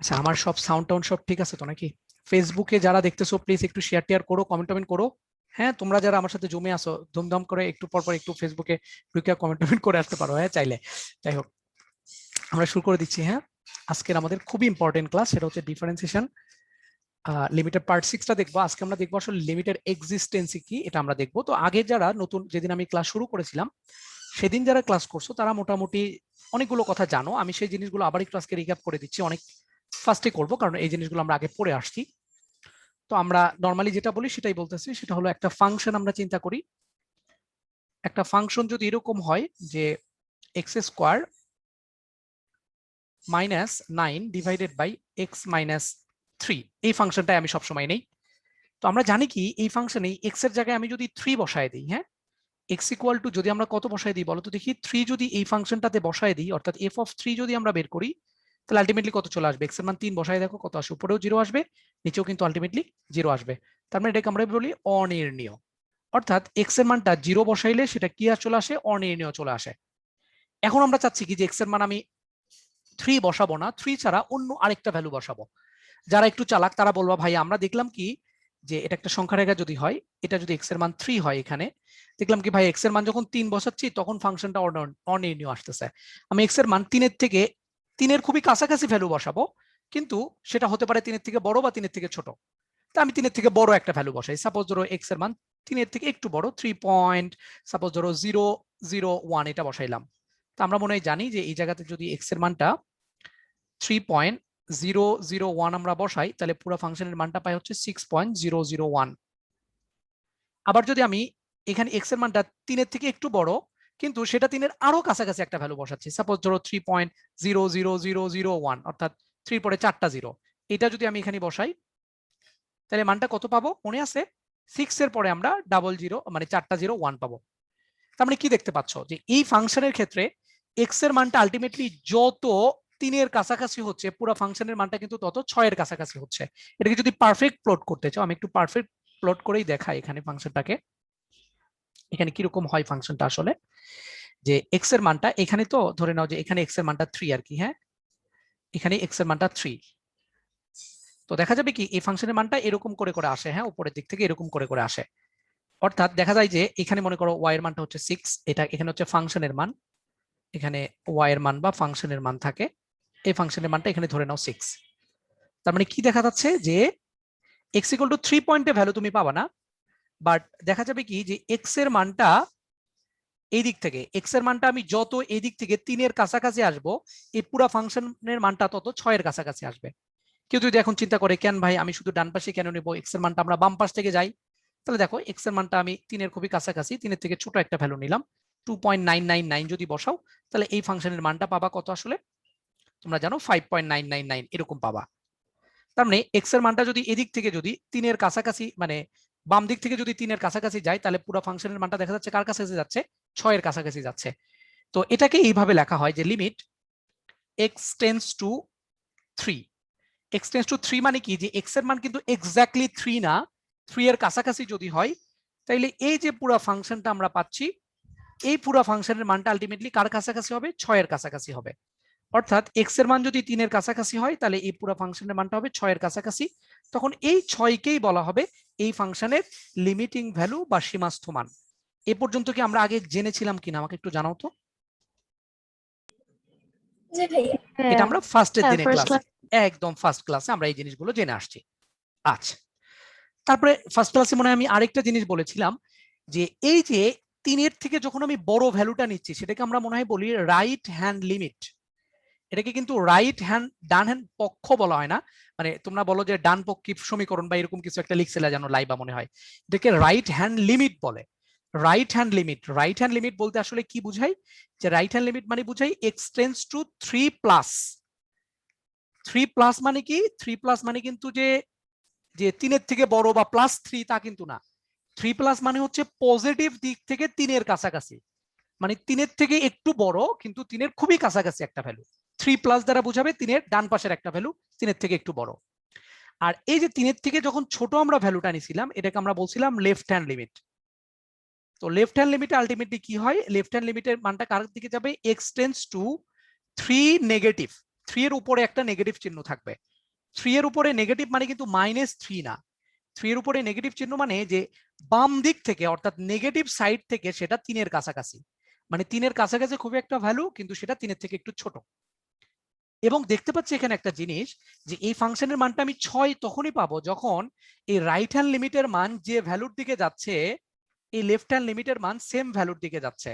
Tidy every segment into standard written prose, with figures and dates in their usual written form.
আচ্ছা, আমার সব সাউন্ড টাউন্ড সব ঠিক আছে তো নাকি? ফেসবুকে যারা দেখতেছো প্লিজ একটু শেয়ার টেয়ার করো, কমেন্ট টমেন্ট করো। হ্যাঁ, তোমরা যারা আমার সাথে জমে আসো ধুমধাম করে একটু পর পর একটু ফেসবুকে ঢুকে কমেন্ট টমেন্ট করে আসতে পারো, হ্যাঁ চাইলে। যাই হোক, আমরা শুরু করে দিচ্ছি। হ্যাঁ, আজকের আমাদের খুবই ইম্পর্টেন্ট ক্লাস, সেটা হচ্ছে ডিফারেন্সিয়েশন। লিমিটের পার্ট 6টা দেখবো আজকে। আমরা দেখবো আসলে লিমিটের এক্সিস্টেন্সি কি, এটা আমরা দেখবো। তো আগে যারা নতুন, যেদিন আমি ক্লাস শুরু করেছিলাম সেদিন যারা ক্লাস করছো তারা মোটামুটি অনেকগুলো কথা জানো। আমি সেই জিনিসগুলো আবার একটু আজকে রিক্যাপ করে দিচ্ছি, অনেক ফার্স্টে করবো কারণ এই জিনিসগুলো আমরা আগে পড়ে আসছি। তো আমরা নর্মালি যেটা বলি সেটাই বলতেছি, সেটা হলো একটা ফাংশন আমরা চিন্তা করি। একটা ফাংশন যদি এরকম হয় যে x square minus 9 divided by x minus 3, এই ফাংশনটাই আমি সবসময় নেই। তো আমরা জানি কি এই ফাংশনে এক্স এর জায়গায় আমি যদি 3 বসায় দিই, হ্যাঁ, এক্স ইকুয়াল টু যদি আমরা কত বসায় দিই বলো তো দেখি, 3 যদি এই ফাংশনটাতে বসায় দিই, অর্থাৎ এফ অফ 3 যদি আমরা বের করি, তাহলে আলটিমেটলি কত চলে আসবে? এক্স এর মান 3 বসায় দেখো কত আসে, উপরেও 0 আসবে, নিচেও কিন্তু আলটিমেটলি 0 আসবে। তার মানে এটাকে আমরা বলি অনির্ণীয়। অর্থাৎ এক্স এর মানটা 0 বসাইলে সেটা কি আর চলে আসে? অনির্ণীয় চলে আসে। এখন আমরা চাচ্ছি কি যে এক্স এর মান আমি 3 বসাবো না, 3 ছাড়া অন্য আরেকটা ভ্যালু বসাবো। যারা একটু চালাক তারা বলবো ভাই আমরা দেখলাম কি যে এটা একটা সংখ্যা রেখা যদি হয়, এটা যদি এক্স এর মান 3 হয়, এখানে দেখলাম কি ভাই এক্স এর মান যখন 3 বসাচ্ছি তখন ফাংশনটা অনির্ণীয় আসতেছে। আমি এক্স এর মান 3 এর থেকে 3 এর খুবই কাছাকাছি ভ্যালু বসাবো, কিন্তু সেটা হতে পারে 3 এর থেকে বড় বা 3 এর থেকে ছোট। তা আমি 3 এর থেকে বড় একটা ভ্যালু বসাই, সাপোজ ধরো এক্স এর মান 3 এর থেকে একটু বড়, 3 পয়েন্ট সাপোজ ধরো 001 এটা বসাইলাম। তো আমরা মনে হয় জানি যে এই জায়গাতে যদি এক্স এর মানটা 3.001 আমরা বসাই, তাহলে পুরো ফাংশনের মানটা পাই হচ্ছে 6.001। আবার যদি আমি এখানে এক্স এর মানটা 3 এর থেকে একটু বড়, কিন্তু সেটা 3 এর আরো কাছাকাছি একটা ভ্যালু বসাচ্ছি, সাপোজ ধরো 3.00001, অর্থাৎ 3 পরে 4টা 0, এটা যদি আমি এখানে বসাই তাহলে মানটা কত পাবো মনে আছে? 6 এর পরে আমরা 00 মানে 4টা 01 পাবো। তার মানে কি দেখতে পাচ্ছ যে এই ফাংশনের ক্ষেত্রে এক্স এর মানটা আলটিমেটলি যত 3 এর কাছাকাছি হচ্ছে, পুরো ফাংশনের মানটা কিন্তু তত 6 এর কাছাকাছি হচ্ছে। এটাকে যদি পারফেক্ট প্লট করতে চাও, আমি একটু পারফেক্ট প্লট করেই দেখাই এখানে ফাংশনটাকে। এখানে কিরকম হয় ফাংশনটা আসলে, যে এক্স এর মানটা এখানে, তো ধরে নাও যে এখানে এক্স এর মানটা 3 আর কি, হ্যাঁ এখানে এক্স এর মানটা 3। তো দেখা যাবে কি এই ফাংশনের মানটা এরকম করে করে আসে, হ্যাঁ উপরের দিক থেকে এরকম করে করে আসে। অর্থাৎ দেখা যায় যে এখানে মনে করো ওয়াই এর মানটা হচ্ছে 6, এটা এখানে হচ্ছে ফাংশনের মান, এখানে ওয়াই এর মান বা ফাংশনের মান থাকে, এই ফাংশনের মানটা এখানে ধরে নাও 6। তার মানে কি দেখা যাচ্ছে যে এক্স ইকুয়াল টু 3 পয়েন্টে ভ্যালু তুমি পাবা না, বাট দেখা যাবে কি যে এক্স এর মানটা এই দিক থেকে, এক্স এর মানটা আমি যত এই দিক থেকে 3 এর কাছাকাছি আসবো, এই পুরো ফাংশনের মানটা তত 6 এর কাছাকাছি আসবে। কেউ যদি এখন চিন্তা করে কেন ভাই আমি শুধু ডান পাশে কেন নেবো, এক্স এর মানটা আমরা বাম পাশ থেকে যাই, তাহলে দেখো এক্স এর মানটা আমি 3 এর খুবই কাছাকাছি, 3 এর থেকে ছোট একটা ভ্যালু নিলাম, 2.999 যদি বসাও তাহলে এই ফাংশনের মানটা পাবা কত আসলে? তোমরা জানো 5.999 এরকম পাবা। তার মানে এক্স এর মানটা যদি এদিক থেকে যদি 3 এর কাছাকাছি, মানে বাম দিক থেকে যদি 3 এর কাছাকাছি যায়, তাহলে পুরো ফাংশনের মানটা দেখা যাচ্ছে কার কাছাকাছি যাচ্ছে? 6 এর কাছাকাছি যাচ্ছে। তো এটাকে এইভাবে লেখা হয় যে limit x tends to 3। X tends to 3 মানে কি যে এক্স এর মান কিন্তু এক্স্যাক্টলি 3 না, 3 এর কাছাকাছি যদি হয়, তাইলে এই যে পুরো ফাংশনটা আমরা পাচ্ছি, এই পুরো ফাংশনের মানটা আলটিমেটলি কার কাছাকাছি হবে? 6 এর কাছাকাছি হবে। অর্থাৎ এক্স এর মান যদি 3 এর কাছাকাছি হয়, তাহলে এই পুরো ফাংশনের মানটা হবে 6 এর কাছাকাছি। তখন এই 6কেই বলা হবে এই ফাংশনের লিমিটিং ভ্যালু বা সীমাস্থ মান। এ পর্যন্ত কি আমরা আগে জেনেছিলাম কিনা আমাকে একটু জানাও তো। এটা আমরা ফার্স্টের দিনে ক্লাসে, একদম ফার্স্ট ক্লাসে আমরা এই জিনিসগুলো জেনে আসছি। আচ্ছা, তারপরে ফার্স্ট ক্লাসে মনে হয় আমি আরেকটা জিনিস বলেছিলাম যে এই যে 3 এর থেকে যখন আমি বড় ভ্যালুটা নিচ্ছি, সেটাকে আমরা মনে হয় বলি রাইট হ্যান্ড লিমিট। এটাকে কিন্তু রাইট হ্যান্ড, ডান হ্যান্ড পক্ষ বলা হয় না, মানে তোমরা বলো যে ডান পক্ষী সমীকরণ বা এরকম কিছু একটা লিখছিলে জানো লাইবা মনে হয়, এটাকে রাইট হ্যান্ড লিমিট বলে। Right hand limit, right hand limit বলতে আসলে কি বুঝাই, যে রাইট হ্যান্ড লিমিট মানে বুঝাই x tends to 3 plus. 3 plus মানে কি? 3 প্লাস মানে কিন্তু যে যে 3 এর থেকে বড় বা +3 তা কিন্তু না। 3 প্লাস মানে হচ্ছে পজিটিভ দিক থেকে 3 এর কাছাকাছি, মানে 3 এর থেকে একটু বড় কিন্তু 3 এর খুবই কাছাকাছি একটা ভ্যালু। 3 প্লাস দ্বারা বোঝাবে 3 এর ডান পাশের একটা ভ্যালু 3 এর থেকে একটু বড়। আর এই যে 3 এর থেকে যখন ছোট আমরা ভ্যালুটা নিছিলাম, এটাকে আমরা বলছিলাম লেফট হ্যান্ড লিমিট। তো লেফট হ্যান্ড লিমিটে আলটিমেটলি কি হয়, লেফট হ্যান্ড লিমিটের মানটা কার দিকে যাবে? এক্স টেন্ডস টু 3 নেগেটিভ, 3 এর উপরে একটা নেগেটিভ চিহ্ন থাকবে। 3 এর উপরে নেগেটিভ মানে কিন্তু -3 না, 3 এর উপরে নেগেটিভ চিহ্ন মানে যে বাম দিক থেকে অর্থাৎ নেগেটিভ সাইড থেকে সেটা 3 এর কাছাকাছি, মানে 3 এর কাছাকাছি খুব একটা ভ্যালু কিন্তু সেটা 3 এর থেকে একটু ছোট। এবং দেখতে পাচ্ছি এখানে একটা জিনিস যে এই ফাংশনের মানটা আমি 6 তখনই পাবো যখন এই রাইট হ্যান্ড লিমিটের মান যে ভ্যালুর দিকে যাচ্ছে এই লেফট হ্যান্ড লিমিটের মান সেম ভ্যালুর দিকে যাচ্ছে।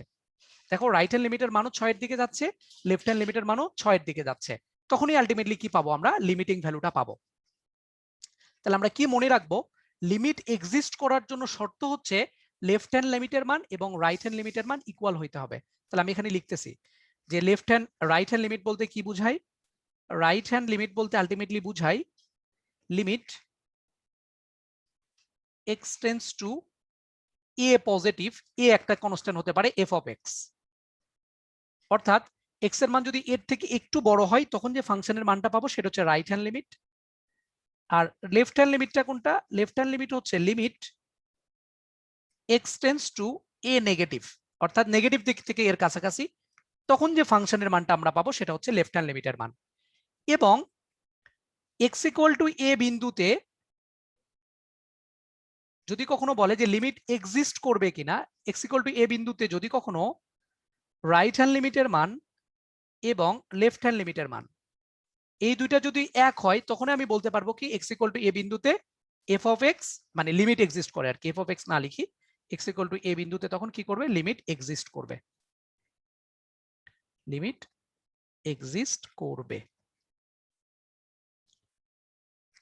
দেখো রাইট হ্যান্ড লিমিটের মানও 6 এর দিকে যাচ্ছে, লেফট হ্যান্ড লিমিটের মানও 6 এর দিকে যাচ্ছে, তখনই আলটিমেটলি কি পাবো আমরা লিমিটিং ভ্যালুটা পাবো। তাহলে আমরা কি মনে রাখবো, লিমিট এক্সিস্ট করার জন্য শর্ত হচ্ছে লেফট হ্যান্ড লিমিটের মান এবং রাইট হ্যান্ড লিমিটের মান ইকুয়াল হইতে হবে। তাহলে আমি এখানে লিখতেছি যে left hand right hand limit বলতে কি বুঝাই, রাইট হ্যান্ড লিমিট বলতে আলটিমেটলি বুঝাই limit x tends to a positive, এ একটা কনস্ট্যান্ট হতে পারে f অফ x, অর্থাৎ x এর মান যদি এর থেকে একটু বড় হয় তখন যে ফাংশনের মানটা পাবো সেটা হচ্ছে রাইট হ্যান্ড লিমিট। আর লেফট হ্যান্ড লিমিটটা কোনটা, লেফট হ্যান্ড লিমিট হচ্ছে limit x tends to A negative, অর্থাৎ নেগেটিভ দিক থেকে এর কাছাকাছি, তখন যে ফাংশনের মানটা আমরা পাবো সেটা হচ্ছে লেফট হ্যান্ড লিমিটের মান। এবং x ইকুয়াল টু এ বিন্দুতে যদি কখনো বলে যে লিমিট এক্সিস্ট করবে কিনা, x ইকুয়াল টু এ বিন্দুতে যদি কখনো রাইট হ্যান্ড লিমিটের মান এবং লেফট হ্যান্ড লিমিটের মান এই দুইটা যদি এক হয় তখন আমি বলতে পারবো কি x ইকুয়াল টু এ বিন্দুতে f অফ x মানে লিমিট এক্সিস্ট করে আর কি, f অফ x না লিখি, x ইকুয়াল টু এ বিন্দুতে তখন কি করবে লিমিট এক্সিস্ট করবে, লিমিট এক্সিস্ট করবে।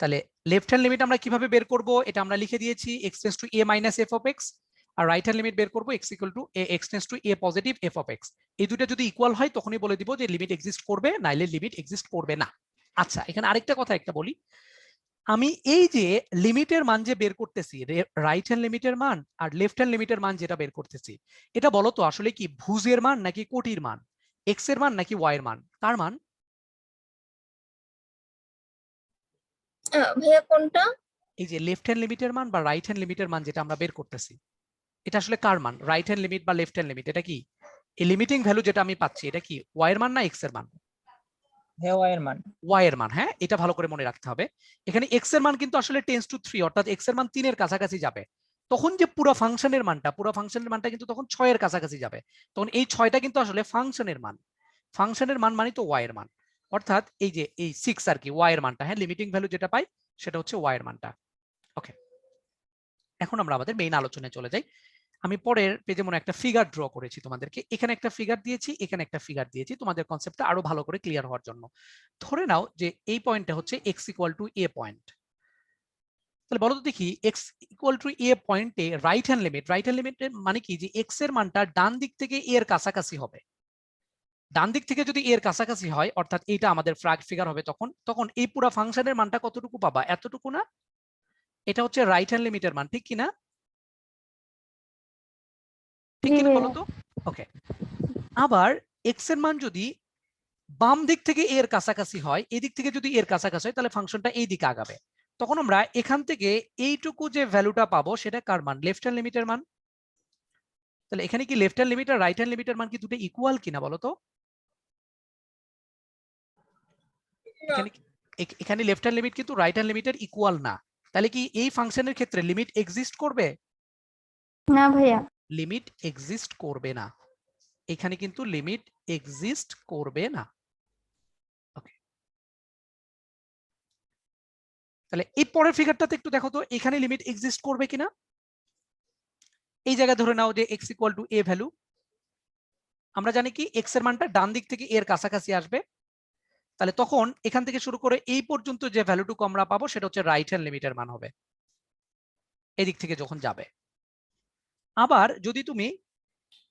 তাহলে লেফট হ্যান্ড লিমিট আমরা কিভাবে বের করব, এটা আমরা লিখে দিয়েছি x tends to a minus f of x, আর রাইট হ্যান্ড লিমিট বের করব x equal to x tends to a positive f of x। এই দুটো যদি ইকুয়াল হয় তখনই বলে দিব যে লিমিট এক্সিস্ট করবে, নাইলে লিমিট এক্সিস্ট করবে না। আচ্ছা এখানে আরেকটা কথা একটা বলি, আমি এই যে লিমিটের মান যে বের করতেছি রাইট হ্যান্ড লিমিটের মান আর লেফট হ্যান্ড লিমিটের মান যেটা বের করতেছি, এটা বলো তো আসলে কি ভুজের মান নাকি কোটির মান, x এর মান নাকি y এর মান, কার মান? ভাইয়া কোনটা? এই যে লেফট হ্যান্ড লিমিটের মান বা রাইট হ্যান্ড লিমিটের মান যেটা আমরা বের করতেছি এটা আসলে কার মান, রাইট হ্যান্ড লিমিট বা লেফট হ্যান্ড লিমিট, এটা কি এই লিমিটিং ভ্যালু যেটা আমি পাচ্ছি এটা কি y এর মান না x এর মান? y এর মান। y এর মান, হ্যাঁ এটা ভালো করে মনে রাখতে হবে। এখানে x এর মান কিন্তু আসলে টেন্ডস টু 3, অর্থাৎ x এর মান 3 এর কাছাকাছি যাবে, তখন যে পুরো ফাংশনের মানটা কিন্তু তখন 6 এর কাছাকাছি যাবে, তখন এই 6টা কিন্তু আসলে ফাংশনের মান, ফাংশনের মান মানে তো y এর মান, অর্থাৎ এই যে এই 6 আর কি y এর মানটা, হ্যাঁ লিমিটিং ভ্যালু যেটা পাই সেটা হচ্ছে y এর মানটা। ওকে, এখন আমরা আমাদের মেইন আলোচনায় চলে যাই। আমি পরের পেজে মনে একটা ফিগার ড্র করেছি তোমাদেরকে, এখানে একটা ফিগার দিয়েছি, এখানে একটা ফিগার দিয়েছি তোমাদের কনসেপ্টটা আরো ভালো করে ক্লিয়ার হওয়ার জন্য। ধরে নাও যে এই পয়েন্টটা হচ্ছে x equal two a point, তাহলে বলো তো দেখি x ইকুয়াল টু a পয়েন্টে রাইট হ্যান্ড লিমিটের মানে কি যে x এর মানটা ডান দিক থেকে a এর কাছাকাছি হবে, ডান দিক থেকে যদি a এর কাছাকাছি হয় অর্থাৎ এইটা আমাদের ফিগার হবে, তখন এই পুরো ফাংশনের মানটা কতটুকু পাবা, এতটুকু না, এটা হচ্ছে রাইট হ্যান্ড লিমিটের মান, ঠিক কিনা? ঠিক কিনা বলো তো? ওকে, আবার x এর মান যদি বাম দিক থেকে এর কাছাকাছি হয়, এই দিক থেকে যদি এর কাছাকাছি হয় তাহলে ফাংশনটা এই দিকে আগাবে, তখন আমরা এখান থেকে এইটুকু যে ভ্যালুটা পাবো সেটা কার মান, লেফট হ্যান্ড লিমিটের মান। তাহলে এখানে কি লেফট হ্যান্ড লিমিট আর রাইট হ্যান্ড লিমিটের মান কি দুটো ইকুয়াল কিনা বলো তো? এখানে লেফট হ্যান্ড লিমিট কিন্তু রাইট হ্যান্ড লিমিটের ইকুয়াল না, তাহলে কি এই ফাংশনের ক্ষেত্রে লিমিট এক্সিস্ট করবে? না ভাইয়া, লিমিট এক্সিস্ট করবে না, এখানে কিন্তু লিমিট এক্সিস্ট করবে না। ওকে, তাহলে এই পরের ফিগারটাতে একটু দেখো তো এখানে লিমিট এক্সিস্ট করবে কিনা। এই জায়গায় ধরে নাও যে x equal two a value, আমরা জানি কি x এর মানটা ডান দিক থেকে এর কাছাকাছি আসবে, তাহলে তখন এখান থেকে শুরু করে এই পর্যন্ত যে ভ্যালুটুকু আমরা পাবো সেটা হচ্ছে রাইট হ্যান্ড লিমিটের মান হবে এদিক থেকে যখন যাবে। আবার যদি তুমি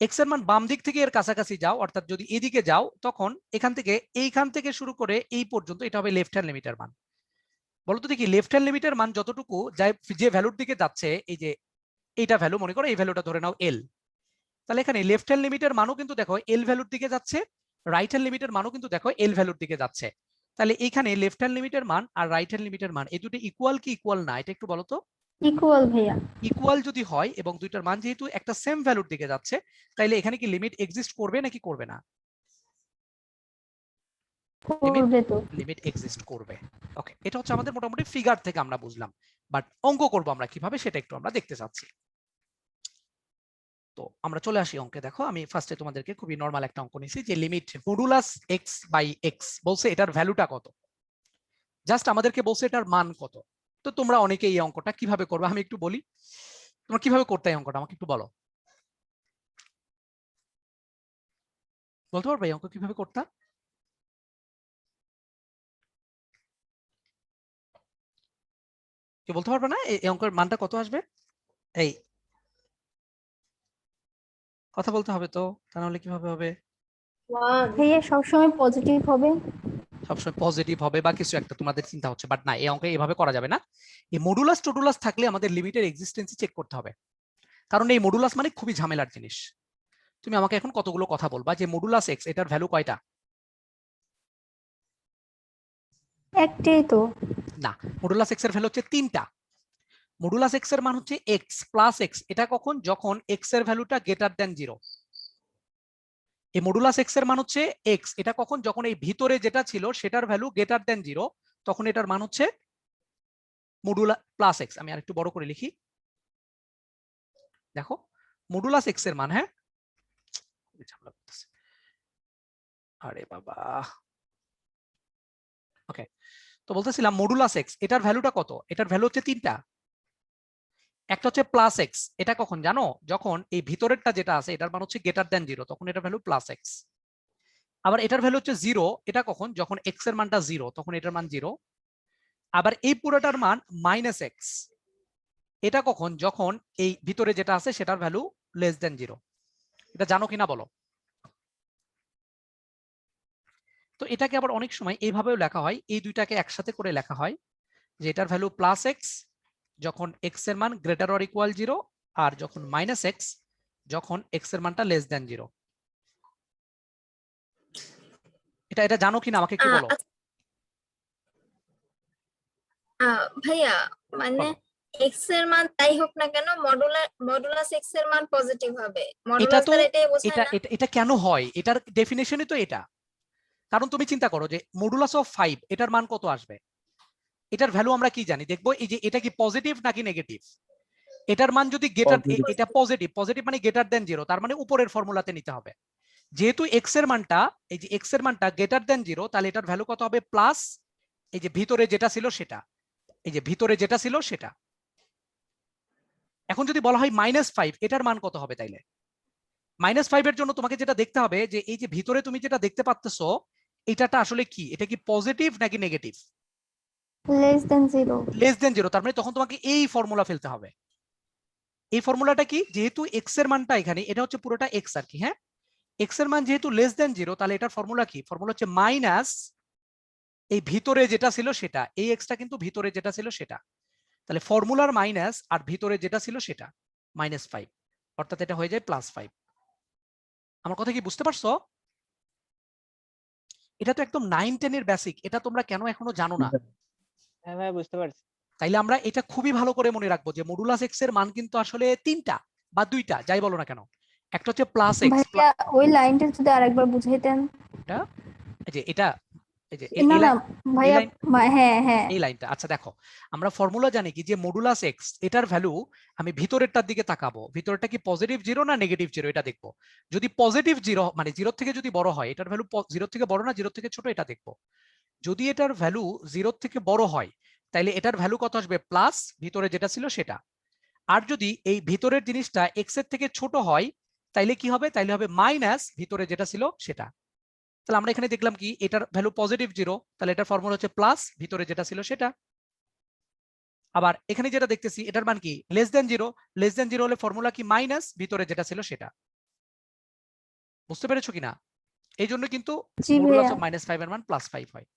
x এর মান বাম দিক থেকে এর কাছাকাছি যাও অর্থাৎ যদি এদিকে যাও তখন এইখান থেকে শুরু করে এই পর্যন্ত এটা হবে লেফট হ্যান্ড লিমিটের মান। বলতো দেখি লেফট হ্যান্ড লিমিটের মান যতটুকু যে ভ্যালুর দিকে যাচ্ছে, এই যে এইটা ভ্যালু মনে করো এই ভ্যালুটা ধরে নাও l, তাহলে এখানে লেফট হ্যান্ড লিমিটের মানও কিন্তু দেখো এল ভ্যালুর দিকে যাচ্ছে, রাইট হ্যান্ড লিমিটের মানও কিন্তু দেখো এল ভ্যালুর দিকে যাচ্ছে, তাহলে এখানে লেফট হ্যান্ড লিমিটের মান আর রাইট হ্যান্ড লিমিটের মান এই দুটো ইকুয়াল কি ইকুয়াল না, এটা একটু বলো তো? ইকুয়াল ভাইয়া। ইকুয়াল যদি হয় এবং দুইটার মান যেহেতু একটা সেম ভ্যালুর দিকে যাচ্ছে তাইলে এখানে কি লিমিট এক্সিস্ট করবে নাকি করবে না? করবে তো। লিমিট এক্সিস্ট করবে। ওকে, এটা হচ্ছে আমাদের মোটামুটি ফিগার থেকে আমরা বুঝলাম, বাট অঙ্ক করব আমরা কিভাবে সেটা একটু আমরা দেখতে চাচ্ছি। তো আমরা চলে আসি অঙ্কে। দেখো আমি ফার্স্টে তোমাদেরকে খুবই নরমাল একটা অঙ্ক নিয়েছি যে limit modulus x by x, বলছে এটার ভ্যালুটা কত, জাস্ট আমাদেরকে বলছে এটার মান কত। তো তোমরা অনেকে এই অঙ্কটা কিভাবে করবে আমি একটু বলি, তোমরা কিভাবে করতে এই অঙ্কটা আমাকে একটু বলো, বলতে পারবে এই অঙ্ক কিভাবে করতে? কি বলতে পারবে না এই অঙ্কের মানটা কত আসবে? এই কথা বলতে হবে তো, তা নাহলে কিভাবে হবে? ভাইয়া সবসময় পজিটিভ হবে। সবসময় পজিটিভ হবে বা কিছু একটা তোমাদের চিন্তা হচ্ছে, বাট না, এই অঙ্কে এভাবে করা যাবে না। এই মডুলাস টডুলাস থাকলে আমাদের লিমিটের এক্সিস্টেন্সি চেক করতে হবে, কারণ এই মডুলাস মানে খুবই ঝামেলার জিনিস। তুমি আমাকে এখন কতগুলো কথা বলবা যে মডুলাস এক্স এটার ভ্যালু কয়টা? একটাই তো। না, মডুলাস এক্স এর ভ্যালু হচ্ছে তিনটা। মডুলাস এক্স এর মান হচ্ছে এক্স প্লাস এক্স, এটা কখন? যখন এক্স এর ভ্যালুটা গ্রেটার দেন 0। এই মডুলাস এক্স এর মান হচ্ছে এক্স, এটা কখন? যখন এই ভিতরে যেটা ছিল সেটার ভ্যালু গ্রেটার দেন 0, তখন এটার মান হচ্ছে মডুলা প্লাস এক্স। আমি আর একটু বড় করে লিখি, দেখো মডুলাস এক্স এর মান, হ্যাঁ আরে বাবা, ওকে, তো বলতেছিলাম মডুলাস এক্স এটার ভ্যালুটা কত? এটার ভ্যালু হচ্ছে তিনটা। একটা হচ্ছে প্লাস এক্স, এটা কখন জানো? যখন এই ভিতরেরটা যেটা আছে এটার মান হচ্ছে গ্রেটার দেন 0, তখন এটার ভ্যালু প্লাস এক্স। আবার এটার ভ্যালু হচ্ছে 0, এটা কখন? যখন এক্স এর মানটা 0, তখন এটার মান 0। আবার এই পুরোটার মান মাইনাস এক্স, এটা কখন? যখন এই ভিতরে যেটা আছে সেটার ভ্যালু লেস দেন 0। এটা জানো কিনা বলো? তো এটাকে আবার অনেক সময় এইভাবেও লেখা হয়, এই দুইটাকে একসাথে করে লেখা হয় যে এটার ভ্যালু প্লাস এক্স যখন এক্স এর মান গ্রেটার অর ইকুয়াল 0, আর যখন মাইনাস এক্স যখন এক্স এর মানটা লেস দেন 0। এটা এটা জানো কিনা আমাকে একটু বলো। ভাইয়া মানে বলো। এক্স এর মান তাই হোক না কেন মডুলাস এক্স এর মান পজিটিভ হবে, এটা মডুলাস তো দ্বারা এটাই বোঝায় এটা না? এটা এটা কেন হয়? এটার ডেফিনেশনই তো এটা। কারণ তুমি চিন্তা করো যে মডুলাস অফ 5 এটার মান কত আসবে? এটার ভ্যালু আমরা কি জানি, দেখবো এই যে এটা কি পজিটিভ নাকি নেগেটিভ। এটার মান যদি গ্রেটার, এটা পজিটিভ, পজিটিভ মানে গ্রেটার দেন 0, তার মানে উপরের ফর্মুলাতে নিতে হবে। যেহেতু এক্স এর মানটা, এই যে এক্স এর মানটা গ্রেটার দেন 0, তাহলে এটার ভ্যালু কত হবে? প্লাস এই যে ভিতরে যেটা ছিল সেটা, এই যে ভিতরে যেটা ছিল সেটা। এখন যদি বলা হয় -5, এটার মান কত হবে? তাইলে -5 এর জন্য তোমাকে যেটা দেখতে হবে যে এই যে ভিতরে তুমি যেটা দেখতে পাচ্তেছো এটাটা আসলে কি, এটা কি পজিটিভ নাকি negative? Less than 0। Less than 0, তার মানে তখন তোমাকে এই ফর্মুলা ফেলতে হবে। এই ফর্মুলাটা কি? যেহেতু এক্স এর মানটা এখানে এটা হচ্ছে পুরোটা এক্স আর কি, হ্যাঁ, এক্স এর মান যেহেতু লেস দেন 0, তাহলে এটার ফর্মুলা কি? ফর্মুলা হচ্ছে মাইনাস এই ভিতরে যেটা ছিল সেটা, এই এক্সটা কিন্তু ভিতরে যেটা ছিল সেটা, তাহলে ফর্মুলার মাইনাস আর ভিতরে যেটা ছিল সেটা -5, অর্থাৎ এটা হয়ে যায় +5। আমার কথা কি বুঝতে পারছো? এটা তো একদম 9-10 এর বেসিক, এটা তোমরা কেন এখনো জানো না? হ্যাঁ ভাই বুঝতে পারছি। তাইলে আমরা এটা খুবই ভালো করে মনে রাখবো যে মডুলাস এক্স এর মান কিন্তু আসলে তিনটা বা দুইটা, যাই বলো না কেন। একটা হচ্ছে প্লাস এক্স, ভাইয়া ওই লাইনটা যদি আরেকবার বুঝাইতেন। এই যে এটা, এই যে না এই না লাইন, এই ভাইয়া, লাইন, হ্যাঁ হ্যাঁ। এই লাইনটা। আচ্ছা দেখো, আমরা ফর্মুলা জানি কি যে মডুলাস এক্স এটার ভ্যালু, আমি ভিতরেরটার দিকে তাকাবো, ভিতরটা কি পজিটিভ 0 না নেগেটিভ 0 এটা দেখবো। যদি পজিটিভ 0 মানে 0 থেকে যদি বড় হয়, এটার ভ্যালু 0 থেকে বড় না 0 থেকে ছোট এটা দেখবো। যদি এটার ভ্যালু 0 থেকে বড় হয় তাহলে এটার ভ্যালু কত আসবে? প্লাস ভিতরে যেটা ছিল সেটা। আর যদি এই ভিতরের জিনিসটা এক্স এর থেকে ছোট হয় তাইলে কি হবে? তাইলে হবে মাইনাস ভিতরে যেটা ছিল সেটা। তাহলে আমরা এখানে দেখলাম কি এটার ভ্যালু পজিটিভ 0, তাহলে এটার ফর্মুলা হচ্ছে প্লাস ভিতরে যেটা ছিল সেটা। আবার এখানে যেটা দেখতেছি এটার মান কি? লেস দেন 0, লেস দেন 0 হলে ফর্মুলা কি? মাইনাস ভিতরে যেটা ছিল সেটা। বুঝতে পেরেছো কিনা? এই জন্য কিন্তু জি মডুলাস ভাইয়া। অফ -5 এর মান +5 হয়।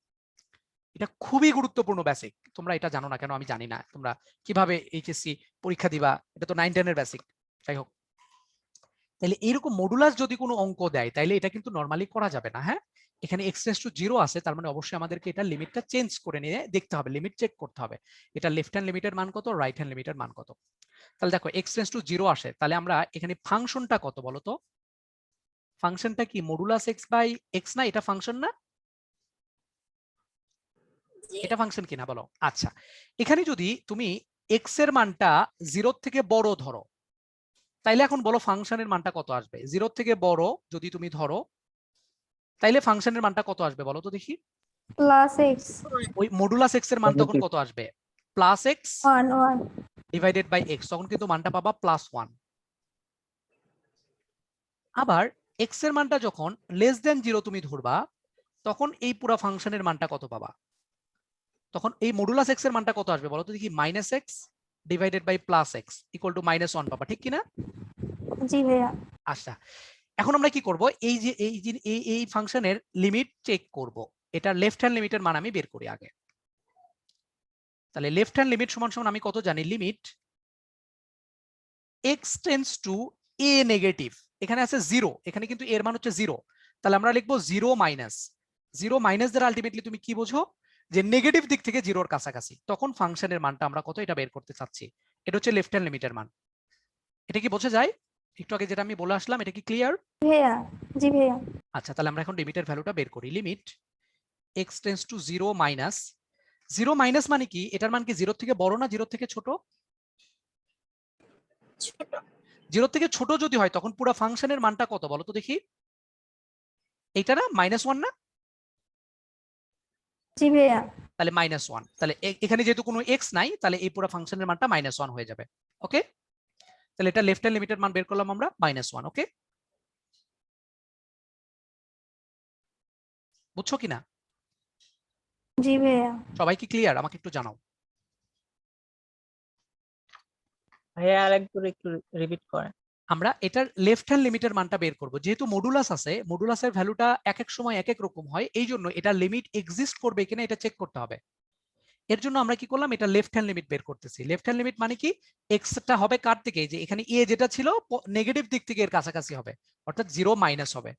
এটা খুবই গুরুত্বপূর্ণ বেসিক, তোমরা এটা জানো না কেন আমি জানি না, তোমরা কিভাবে এইচএসসি পরীক্ষা দিবা, এটা তো 9-10 এর বেসিক। যাই হোক, তাহলে এরকম মডুলাস যদি কোনো অঙ্ক দেয় তাহলে এটা কিন্তু নরমালি করা যাবে না, হ্যাঁ। এখানে x টেন্ডস টু 0 আছে, তার মানে অবশ্যই আমাদেরকে এটা লিমিটটা চেঞ্জ করে নিয়ে দেখতে হবে, লিমিট চেক করতে হবে এটা লেফট হ্যান্ড লিমিটের মান কত, রাইট হ্যান্ড লিমিটের মান কত। তাহলে দেখো x টেন্ডস টু 0 আসে, তাহলে আমরা এখানে ফাংশনটা কত বলো তো? ফাংশনটা কি মডুলাস x বাই x না? এটা ফাংশন না? জি এটা ফাংশন কিনা বলো। আচ্ছা, এখানে যদি তুমি এক্স এর মানটা 0 থেকে বড় ধরো, তাইলে এখন বলো ফাংশনের মানটা কত আসবে? 0 থেকে বড় যদি তুমি ধরো, তাইলে ফাংশনের মানটা কত আসবে বলো তো দেখি। প্লাস এক্স ওই মডুলাস এক্স এর মান তখন কত আসবে? Plus x 1 divided by x, তখন কিন্তু মানটা পাবা +1। আবার এক্স এর মানটা যখন লেস দেন 0 তুমি ধরবা, তখন এই পুরো ফাংশনের মানটা কত পাবা? তখন এই মডুলাস এক্স এর মানটা কত আসবে বলো তো দেখি? -x divided by +x equal to -1 পাবা, ঠিক কিনা? জি ভাইয়া। আচ্ছা, এখন আমরা কি করব, এই যে এই ফাংশনের লিমিট চেক করব। এটা লেফট হ্যান্ড লিমিটের মান আমি বের করি আগে। তাহলে লেফট হ্যান্ড লিমিট সমান সমান আমি কত জানি? Limit x tends to a negative, এখানে আছে 0, এখানে কিন্তু এর মান হচ্ছে 0, তাহলে আমরা লিখবো 0 মাইনাস। 0 মাইনাস দ্বারা আলটিমেটলি তুমি কি বোঝো? যে নেগেটিভ দিক থেকে 0-র কাছাকাছি, তখন ফাংশনের মানটা আমরা কত এটা বের করতে চাচ্ছি। এটা হচ্ছে লেফট হ্যান্ড লিমিটের মান। এটা কি বোঝা যায়? একটু আগে যেটা আমি বলে আসলাম, এটা কি ক্লিয়ার? ভাইয়া জি ভাইয়া। আচ্ছা, তাহলে আমরা এখন লিমিটের ভ্যালুটা বের করি। Limit x tends two 0 minus. 0 মাইনাস মানে কি? এটার মান কি 0 থেকে বড় না 0 থেকে ছোট? ছোট 0 থেকে ছোট যদি হয়, তখন পুরো ফাংশনের মানটা কত বলো তো দেখি? এইটা না, -1 না? জি ভাইয়া। তাহলে -1, তাহলে এখানে যেহেতু কোনো x নাই, তাহলে এই পুরো ফাংশনের মানটা -1 হয়ে যাবে। ওকে, তাহলে এটা লেফট হ্যান্ড লিমিটের মান বের করলাম আমরা -1। ওকে, বুঝছো কিনা? জি ভাইয়া। সবাই কি ক্লিয়ার? আমাকে একটু জানাও। ভাইয়া আরেকবার একটু রিপিট করেন। আমরা এটার লেফট হ্যান্ড লিমিটের মানটা বের করব। যেহেতু মডুলাস আছে, মডুলাসের ভ্যালুটা এক এক সময় এক এক রকম হয়, এই জন্য এটা লিমিট এক্সিস্ট করবে কিনা এটা চেক করতে হবে। এর জন্য আমরা কি করলাম? এটা লেফট হ্যান্ড লিমিট বের করতেছি। লেফট হ্যান্ড লিমিট মানে কি? এক্সটা হবে কার থেকে? যে এখানে এ যেটা ছিল নেগেটিভ দিক থেকে এর কাছাকাছি হবে, অর্থাৎ 0 মাইনাস হবে।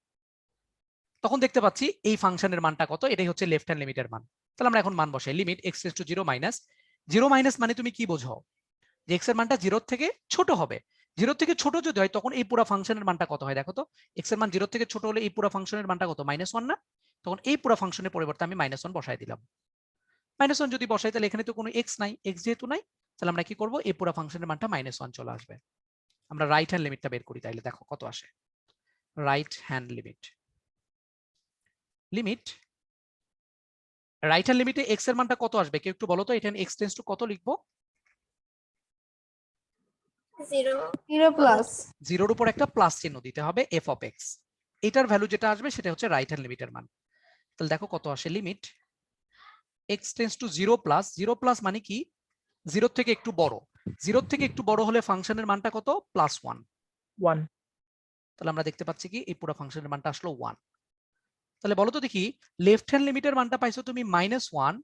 তখন দেখতে পাচ্ছি এই ফাংশনের মানটা কত, এটাই হচ্ছে লেফট হ্যান্ড লিমিটের মান। তাহলে আমরা এখন মান বসাই। Limit x tends two 0 minus. 0 মাইনাস মানে তুমি কি বোঝো? যে x এর মানটা 0 থেকে ছোট হবে। 0 থেকে ছোট যদি হয়, তখন এই পুরো ফাংশনের মানটা কত হয় দেখো তো? x এর মান 0 থেকে ছোট হলে এই পুরো ফাংশনের মানটা কত? -1 না? তখন এই পুরো ফাংশনের পরিবর্তে আমি -1 বসাই দিলাম। -1 যদি বসাই, তাহলে এখানে তো কোনো x নাই, x যেহেতু নাই, তাহলে আমরা কি করব? এই পুরো ফাংশনের মানটা -1 চলে আসবে। আমরা রাইট হ্যান্ড লিমিটটা বের করি, তাইলে দেখো কত আসে। Right hand limit, limit right hand লিমিটে x এর মানটা কত আসবে? কেউ একটু বলো তো, এটা x টেন্ডস টু কত লিখবো? 0 প্লাস 0-র উপর একটা প্লাস চিহ্ন দিতে হবে, f অফ x। এটার ভ্যালু যেটা আসবে সেটা হচ্ছে রাইট হ্যান্ড লিমিটের মান। তাহলে দেখো কত আসে। Limit x tends two 0 plus. 0 plus মানে কি? 0 থেকে একটু বড়। 0 থেকে একটু বড় হলে ফাংশনের মানটা কত? +1। 1 তাহলে আমরা দেখতে পাচ্ছি কি এই পুরো ফাংশনের মানটা আসলো 1। তাহলে বলো তো দেখি, লেফট হ্যান্ড লিমিটের মানটা পাইছো তুমি -1,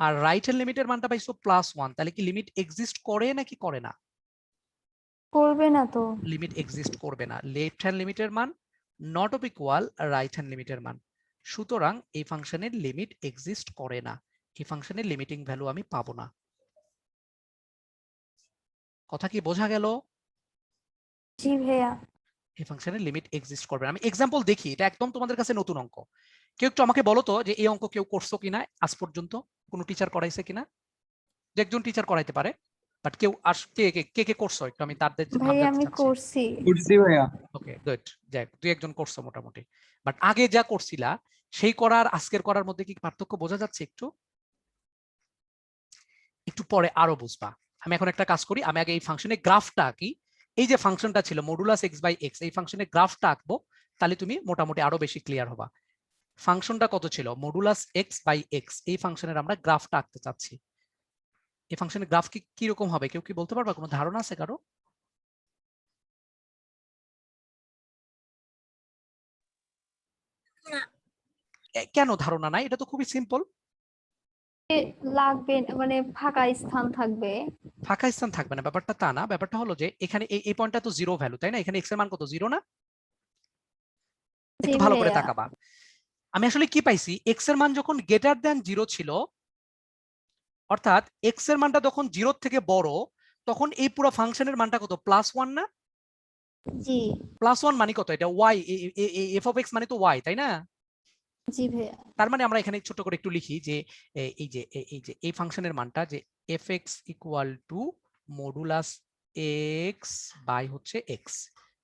আর রাইট হ্যান্ড লিমিটের মানটা পাইছো +1, তাহলে কি লিমিট এক্সিস্ট করে নাকি করে না? করবে না তো। লিমিট এক্সিস্ট করবে না। লেফট হ্যান্ড লিমিটের মান not of equal right hand লিমিটের মান, সুতরাং এই ফাংশনের লিমিট এক্সিস্ট করে না। এই ফাংশনের লিমিটিং ভ্যালু আমি পাবো না। কথা কি বোঝা গেল? জি ভাইয়া। এই ফাংশনের লিমিট এক্সিস্ট করবে না। আমি এক্সাম্পল দেখি, এটা একদম তোমাদের কাছে নতুন অঙ্ক। কেউ একটু আমাকে বলো তো যে এই অঙ্ক কেউ করছো কিনা আজ পর্যন্ত? কোনো টিচার করাইছে কিনা? যে একজন টিচার করাইতে পারে, বাট কেউ কে কে কে কে করছো একটু আমি তাদের নাম ভাইয়া জানতে আমি চাচ্ছি। করছি। বুঝছি ভাইয়া। ওকে গুড, যাক দুই একজন করছো মোটামুটি। বাট আগে যা করছিলা সেই করার আজকের করার মধ্যে কি পার্থক্য বোঝা যাচ্ছে? একটু একটু পরে আরো বুঝবা। আমি এখন একটা কাজ করি, আমি আগে এই ফাংশনের গ্রাফটা আঁকি। এই যে ফাংশনটা ছিল মডুলাস x বাই x, এই ফাংশনের গ্রাফটা আঁকবো, তাহলে তুমি মোটামুটি আরো বেশি ক্লিয়ার হবা। ফাংশনটা কত ছিল? মডুলাস x বাই x, এই ফাংশনের আমরা গ্রাফটা আঁকতে চাচ্ছি। এই ফাংশনের গ্রাফ কি রকম হবে কেউ কি বলতে পারবা? কোনো ধারণা আছে কারো? কেন ধারণা নাই? এটা তো খুবই সিম্পল। লাগবে মানে ফাঁকা স্থান থাকবে। ফাঁকা স্থান থাকবে না, ব্যাপারটা তা না। ব্যাপারটা হলো যে এখানে এই পয়েন্টটা তো 0 ভ্যালু, তাই না? এখানে x এর মান কত? 0 না? জি একটু ভালো করে ভাইয়া। তাকাবা। আমি আসলে কি পাইছি? x এর মান যখন গ্রেটার দ্যান 0 ছিল, অর্থাৎ x এর মানটা যখন 0 থেকে বড়, তখন এই পুরো ফাংশনের মানটা কত? +1 না? জি +1 মানে কত? এটা y, f অফ x মানে তো y, তাই না? জি ভাইয়া। তার মানে আমরা এখানে ছোট করে একটু লিখি যে এই ফাংশনের মানটা যে fx equal to modulus x by হচ্ছে এক্স।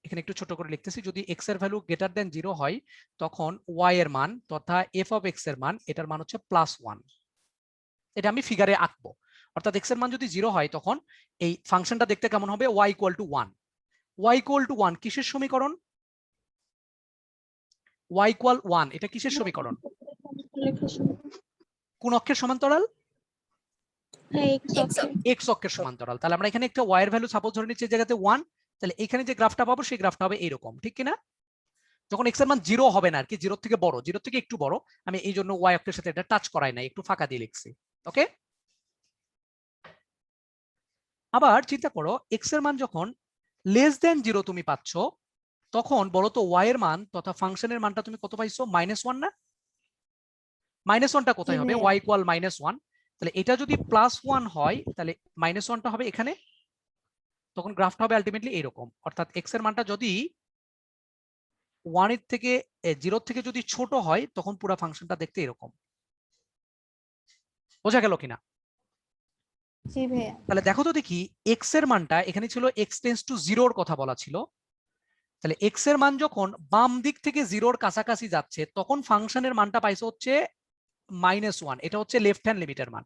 এখানে একটু ছোট করে লিখতেছি, যদি এক্স এর ভ্যালু গ্রেটার দেন 0 হয় তখন ওয়াই এর মান তথা এফ অফ এক্স এর মান এটার মান হচ্ছে +1। এটা আমি ফিগারে আঁকবো। অর্থাৎ এক্স এর মান যদি 0 হয় তখন এই ফাংশনটা দেখতে কেমন হবে, y equal to 1। y equal to 1 কিসের সমীকরণ? y ইকুয়াল 1 এটা কিসের সমীকরণ? কোন অক্ষের সমান্তরাল? x অক্ষের সমান্তরাল। তাহলে আমরা এখানে একটা y এর ভ্যালু সাপোজ ধরে নিচ্ছি এই জায়গাতে 1, তাহলে এখানে যে গ্রাফটা পাবো সেই গ্রাফটা হবে এরকম, ঠিক কিনা? যখন x এর মান 0 হবে না আর কি, 0 থেকে বড়, 0 থেকে একটু বড়, আমি এই জন্য y অক্ষের সাথে এটা টাচ করাই নাই, একটু ফাঁকা দিয়ে লিখছি। ওকে, আবার চিন্তা করো x এর মান যখন লেস দেন 0 তুমি পাচ্ছ তখন বলো তো y এর মান তথা ফাংশনের মানটা তুমি কত পাইছো? -1 না? -1টা কোথায় হবে? y equal -1। তাহলে এটা যদি +1 হয় তাহলে -1টা হবে এখানে, তখন গ্রাফটা হবে আলটিমেটলি এরকম। অর্থাৎ x এর মানটা যদি 1 এর থেকে 0 থেকে যদি ছোট হয় তখন পুরো ফাংশনটা দেখতে এরকম। বোঝা গেল কিনা? জি ভাইয়া। তাহলে দেখো তো দেখি x এর মানটা এখানে ছিল x টেন্ডস টু 0 এর কথা বলা ছিল, তাহলে x এর মান যখন বাম দিক থেকে 0 এর কাছাকাছি যাচ্ছে তখন ফাংশনের মানটা পাইছো হচ্ছে -1, এটা হচ্ছে লেফট হ্যান্ড লিমিটের মান।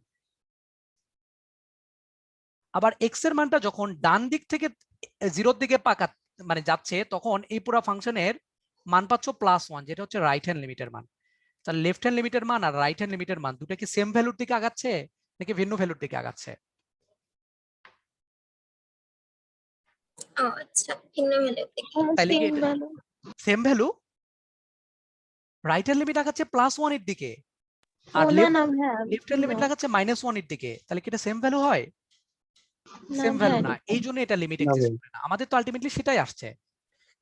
আবার x এর মানটা যখন ডান দিক থেকে 0 এর দিকে মানে যাচ্ছে তখন এই পুরো ফাংশনের মান পাচ্ছ +1, যেটা হচ্ছে রাইট হ্যান্ড লিমিটের মান। তাহলে লেফট হ্যান্ড লিমিটের মান আর রাইট হ্যান্ড লিমিটের মান দুটো কি সেম ভ্যালুর দিকে আগাচ্ছে নাকি ভিন্ন ভ্যালুর দিকে আগাচ্ছে? আচ্ছা, ভিন্ন ভ্যালু থেকে। তাইলে কি same value? Right hand limit আগাচ্ছে +1 এর দিকে আর লেফট হ্যান্ড লিমিট লাগাচ্ছে -1 এর দিকে, তাহলে কি এটা সেম ভ্যালু হয়? সেম ভ্যালু না, এই জন্য এটা লিমিট এক্সিস্ট করে না। আমাদের তো আলটিমেটলি সেটাই আসছে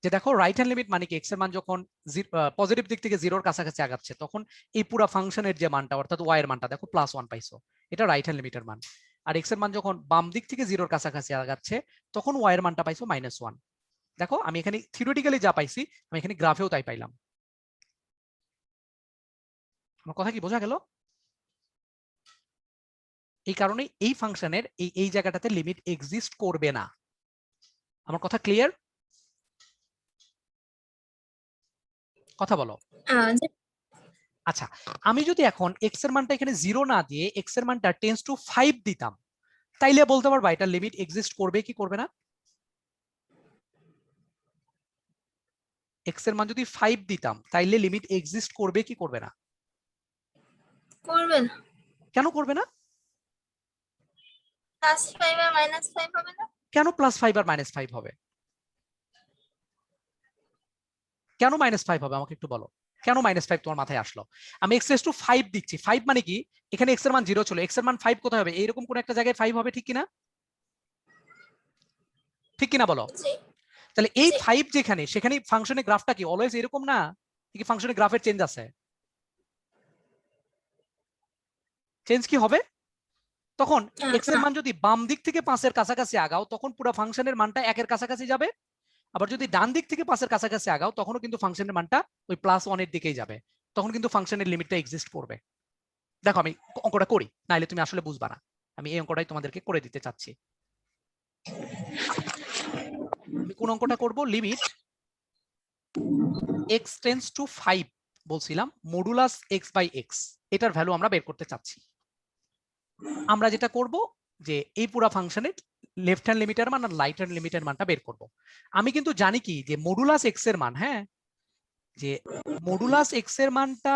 যে দেখো রাইট হ্যান্ড লিমিট মানে কি, এক্স এর মান যখন পজিটিভ দিক থেকে 0 এর কাছাকাছি আগাচ্ছে তখন এই পুরো ফাংশনের যে মানটা অর্থাৎ y এর মানটা দেখো +1 পাইছো, এটা রাইট হ্যান্ড লিমিটের মান। আর এক্স এর মান যখন বাম দিক থেকে 0 এর কাছাকাছি আগাচ্ছে তখন y এর মানটা পাইছো -1। দেখো আমি এখানে থিওরিটিক্যালি যা পাইছি আমি এখানে গ্রাফেও তাই পাইলাম। আমার কথা কি বোঝা গেল? এই কারণে এই ফাংশনের এই জায়গাটাতে লিমিট এক্সিস্ট করবে না। আমার কথা ক্লিয়ার? কথা বলো। আচ্ছা, আমি যদি এখন x এর মানটা এখানে 0 না দিয়ে x এর মানটা টেন্ডস টু 5 দিতাম তাইলে বলতে পারবা এটা লিমিট এক্সিস্ট করবে কি করবে না? x এর মান যদি 5 দিতাম তাইলে লিমিট এক্সিস্ট করবে কি করবে না? করবে না। কেন করবে না? +5 আর -5 হবে না? কেন +5 আর -5 হবে? কেন -5 হবে আমাকে একটু বলো। কেন -5 তোমার মাথায় আসলো? আমি x রেজ টু 5 দিচ্ছি, 5 মানে কি এখানে x এর মান 0 ছিল, x এর মান 5 কোথায় হবে? এইরকম কোন একটা জায়গায় 5 হবে, ঠিক কিনা? ঠিক কিনা বলো। জি। তাহলে এই 5 যেখানে সেখানে ফাংশনের গ্রাফটা কি অলওয়েজ এরকম না? কি ফাংশনের গ্রাফের চেঞ্জ আছে? চেঞ্জ কি হবে? তখন x এর মান যদি বাম দিক থেকে 5 এর কাছাকাছি আগাও তখন পুরো ফাংশনের মানটা 1 এর কাছাকাছি যাবে, আবার যদি ডান দিক থেকে 5 এর কাছাকাছি আগাও তখনও কিন্তু ফাংশনের মানটা ওই +1 এর দিকেই যাবে, তখন কিন্তু ফাংশনের লিমিটটা এক্সিস্ট করবে। দেখো আমি অঙ্কটা করি, নাইলে তুমি আসলে বুঝবা না, আমি এই অঙ্কটাই তোমাদেরকে করে দিতে চাচ্ছি। আমি কোন অঙ্কটা করব? লিমিট x টেন্ডস টু 5 বলছিলাম মডুলাস x বাই x, এটার ভ্যালু আমরা বের করতে চাচ্ছি। আমরা যেটা করব যে এই পুরো ফাংশনের লেফট হ্যান্ড লিমিটের মান আর রাইট হ্যান্ড লিমিটের মানটা বের করব। আমি কিন্তু জানি কি যে মডুলাস x এর মান, হ্যাঁ, যে মডুলাস x এর মানটা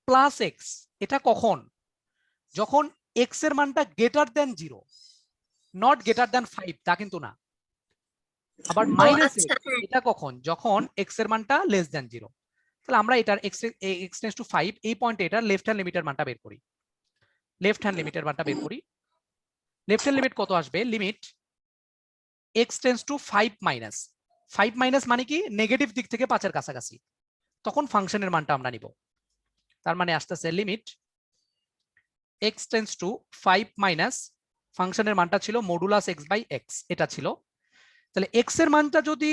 +x, এটা কখন? যখন x এর মানটা greater than 0, not greater than 5, তা কিন্তু না। আবার -x, এটা কখন? যখন x এর মানটা লেস দেন 0। তাহলে আমরা এটার x টেন্ডস টু 5 এই পয়েন্টে এটার লেফট হ্যান্ড লিমিটের মানটা বের করি। লেফট হ্যান্ড লিমিটের মানটা বের করি। লেফট হ্যান্ড লিমিট কত আসবে? Limit x tends to 5 minus মানে কি নেগেটিভ দিক থেকে 5 এর কাছাকাছি, তখন ফাংশনের মানটা আমরা নিব। তার মানে আসতেছে limit x tends to 5 minus ফাংশনের মানটা ছিল মডুলাস x বাই x, এটা ছিল। তাহলে x এর মানটা যদি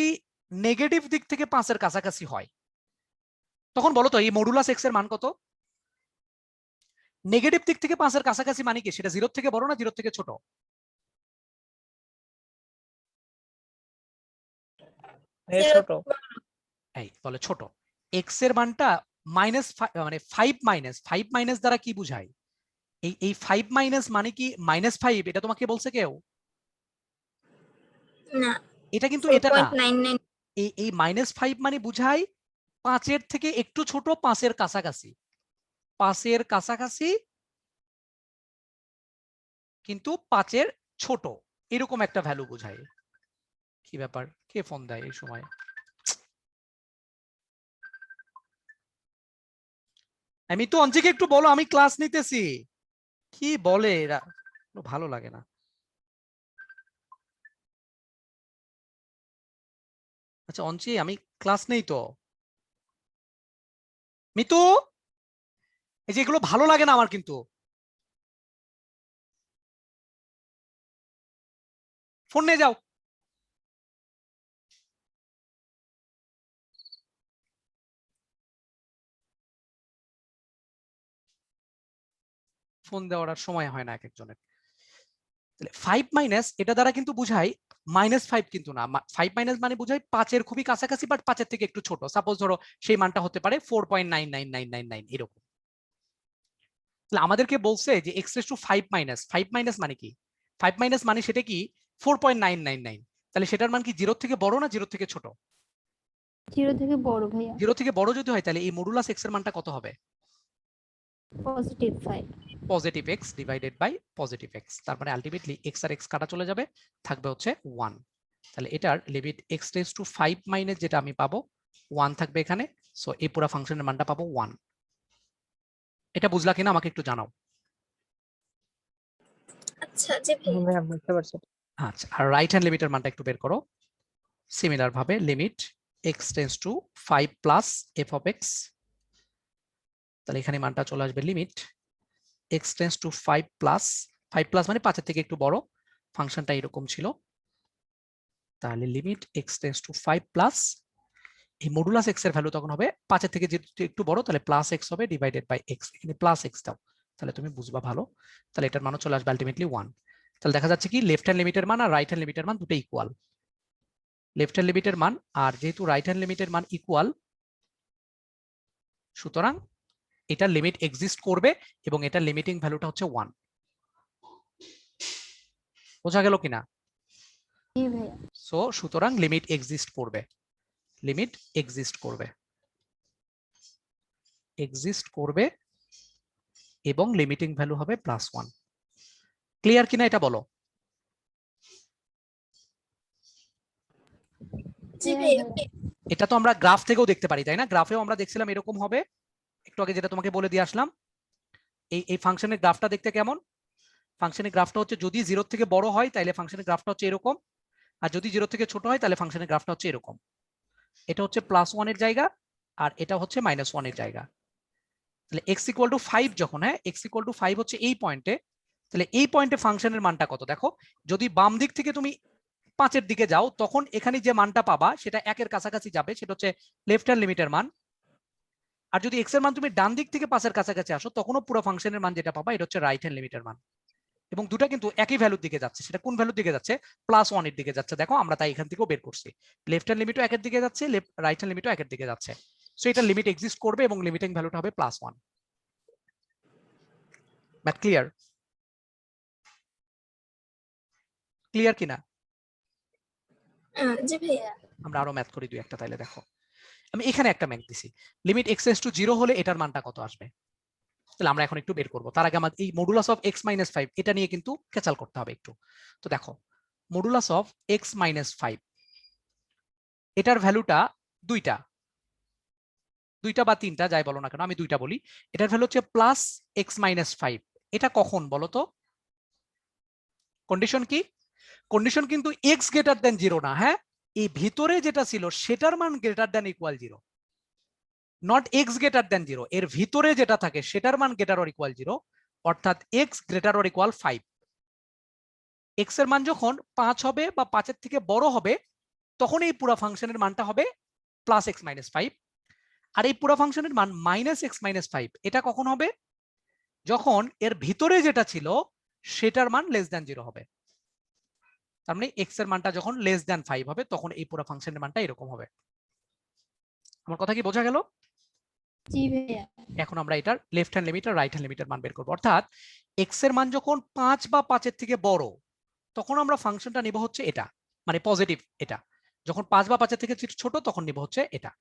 নেগেটিভ দিক থেকে 5 এর কাছাকাছি হয় তখন বলো তো এই মডুলাস এক্স এর মান কত? নেগেটিভ দিক থেকে 5 এর কাছাকাছি মানে কি, সেটা 0 থেকে বড় না 0 থেকে ছোট? ভাইয়া ছোট। এই বলে ছোট। এক্স এর মানটা মাইনাস মানে 5 মাইনাস দ্বারা কি বুঝায়? এই 5 মাইনাস মানে কি -5? এটা তোমাকে বলছে কেউ? না এটা কিন্তু এটা না। 4.99 এই -5 মানে বুঝায় 5 এর থেকে একটু ছোট, 5 এর কাছাকাছি, 5 এর কাছাকাছি কিন্তু 5 এর ছোট, এরকম একটা ভ্যালু বোঝায়। কি ব্যাপার, কে ফোন দেয় এই সময়? আমি তো অঞ্চিকে একটু বলো, আমি ক্লাস নিতেছি। কি বলে এরা, ভালো লাগে না। আচ্ছা অঞ্চি, আমি ক্লাস নেই তো। মিতু, এই যে এগুলো ভালো লাগে না আমার কিন্তু। ফোন নিয়ে যাও। ফোন দেওয়ার আর সময় হয় না এক একজনের। 5 মাইনাস এটা দ্বারা কিন্তু বুঝাই -5 কিন্তু না। 5 মাইনাস মানে বুঝাই 5 এর খুবই কাছাকাছি বাট 5 এর থেকে একটু ছোট। সাপোজ ধরো সেই মানটা হতে পারে 4.99999 এরকম। তাহলে আমাদেরকে বলছে যে x রেজ টু 5 মাইনাস মানে কি? 5 মাইনাস মানে সেটা কি 4.999। তাহলে সেটার মান কি 0 থেকে বড় না 0 থেকে ছোট? 0 থেকে বড় ভাইয়া। 0 থেকে বড় যদি হয় তাহলে এই মডুলাস x এর মানটা কত হবে? Positive 5। Positive x divided by positive x। তার মানে আলটিমেটলি x আর x কাটা চলে যাবে, থাকবে হচ্ছে 1। তাহলে এটার limit x tends to 5 minus যেটা আমি পাবো 1 থাকবে এখানে। সো এই পুরো ফাংশনের মানটা পাবো 1। এটা বুঝলা কিনা আমাকে একটু জানাও। আচ্ছা জি ভাইয়া ভাইয়া বুঝতে পারছি। আচ্ছা, আর রাইট হ্যান্ড লিমিটের মানটা একটু বের করো। সিমিলার ভাবে limit x tends to 5 plus f of x। তাহলে এখানে মানটা চলে আসবে limit x tends to 5 plus, 5 plus মানে 5 এর থেকে একটু বড়, ফাংশনটা এরকম ছিল। তাহলে limit x tends to 5 plus এই মডুলাস x এর ভ্যালু তখন হবে 5 এর থেকে যেহেতু একটু বড়, তাহলে প্লাস x হবে ডিভাইডেড বাই x। এখানে প্লাস x দাও, তাহলে তুমি বুঝবা ভালো। তাহলে এটার মানও চলে আসবে আলটিমেটলি 1। তাহলে দেখা যাচ্ছে কি লেফট হ্যান্ড লিমিটের মান আর রাইট হ্যান্ড লিমিটের মান দুটো ইকুয়াল। লেফট হ্যান্ড লিমিটের মান আর যেহেতু রাইট হ্যান্ড লিমিটের মান ইকুয়াল, সুতরাং এটা লিমিট এক্সিস্ট করবে এবং এটা লিমিটিং ভ্যালুটা হচ্ছে 1। বোঝা গেল কিনা? জি ভাইয়া। সো সুতরাং লিমিট এক্সিস্ট করবে, লিমিট এক্সিস্ট করবে, এক্সিস্ট করবে এবং লিমিটিং ভ্যালু হবে +1। ক্লিয়ার কিনা এটা বলো। জি ভাইয়া এটা তো আমরা গ্রাফ থেকেও দেখতে পারি তাই না? গ্রাফেও আমরা দেখছিলাম এরকম হবে একটু আগে, যেটা তোমাকে বলে দিয়ে আসলাম। এই ফাংশনের গ্রাফটা দেখতে কেমন? ফাংশনের গ্রাফটা হচ্ছে যদি 0 থেকে বড় হয় তাহলে ফাংশনের গ্রাফটা হচ্ছে এরকম, আর যদি 0 থেকে ছোট হয় তাহলে ফাংশনের গ্রাফটা হচ্ছে এরকম। এটা হচ্ছে +1 এর জায়গা আর এটা হচ্ছে -1 এর জায়গা। তাহলে x ইকুয়াল টু 5 যখন, হ্যাঁ x ইকুয়াল টু 5 হচ্ছে এই পয়েন্টে, তাহলে এই পয়েন্টে ফাংশনের মানটা কত দেখো। যদি বাম দিক থেকে তুমি 5 এর দিকে যাও তখন এখানে যে মানটা পাবা সেটা 1 এর কাছাকাছি যাবে, সেটা হচ্ছে লেফট হ্যান্ড লিমিটের মান। আর যদি x এর মান তুমি ডান দিক থেকে 5 এর কাছাকাছি আসো তখনও পুরো ফাংশনের মান যেটা পাবা এটা হচ্ছে রাইট হ্যান্ড লিমিটের মান। এবং দুটো কিন্তু একই ভ্যালুর দিকে যাচ্ছে, সেটা কোন ভ্যালুর দিকে যাচ্ছে? +1 এর দিকে যাচ্ছে। দেখো আমরা তাই এখান থেকেও বের করছি, লেফট হ্যান্ড লিমিটও 1 এর দিকে যাচ্ছে, রাইট হ্যান্ড লিমিটও 1 এর দিকে যাচ্ছে। সো এটা লিমিট এক্সিস্ট করবে এবং লিমিটিং ভ্যালুটা হবে +1। But clear? ক্লিয়ার কিনা? জি ভাইয়া আমরা আরো ম্যাথ করি দুই একটা, তাইলে দেখো। আমি এখানে একটা ম্যাথ দিছি, লিমিট x টেন্ডস টু 0 হলে এটার মানটা কত আসবে। তাহলে আমরা এখন একটু বের করব, তার আগে আমাদের এই মডুলাস অফ x - 5 এটা নিয়ে কিন্তু খেচাল করতে হবে একটু। তো দেখো মডুলাস অফ x - 5 এটার ভ্যালুটা দুইটা বা তিনটা যাই বলো না কেন, আমি দুইটা বলি। এটার ভ্যালু হচ্ছে +x - 5। এটা কখন বলো তো? কন্ডিশন কি? কন্ডিশন কিন্তু x গ্রেটার দেন 0 না, হ্যাঁ এই ভিতরে যেটা ছিল সেটার মান greater than equal 0, not x greater than 0। এর ভিতরে যেটা থাকে সেটার মান গ্রেটার অর ইকুয়াল 0, অর্থাৎ x greater or equal 5। x এর মান যখন 5 হবে বা 5 এর থেকে বড় হবে তখন এই পুরো ফাংশনের মানটা হবে +x - 5। আর এই পুরো ফাংশনের মান -x-5 এটা কখন হবে? যখন এর ভিতরে যেটা ছিল সেটার মান <0 হবে। তার মানে x এর মানটা যখন <5 হবে তখন এই পুরো ফাংশনের মানটা এরকম হবে। আমার কথা কি বোঝা গেল? জি ভাইয়া। এখন আমরা এটার লেফট হ্যান্ড লিমিট আর রাইট হ্যান্ড লিমিটের মান বের করব। অর্থাৎ x এর মান যখন 5 বা 5 এর থেকে বড় তখন আমরা ফাংশনটা নিব হচ্ছে এটা, মানে পজিটিভ এটা। যখন 5 বা 5 এর থেকে ছোট তখন নিব হচ্ছে এটা।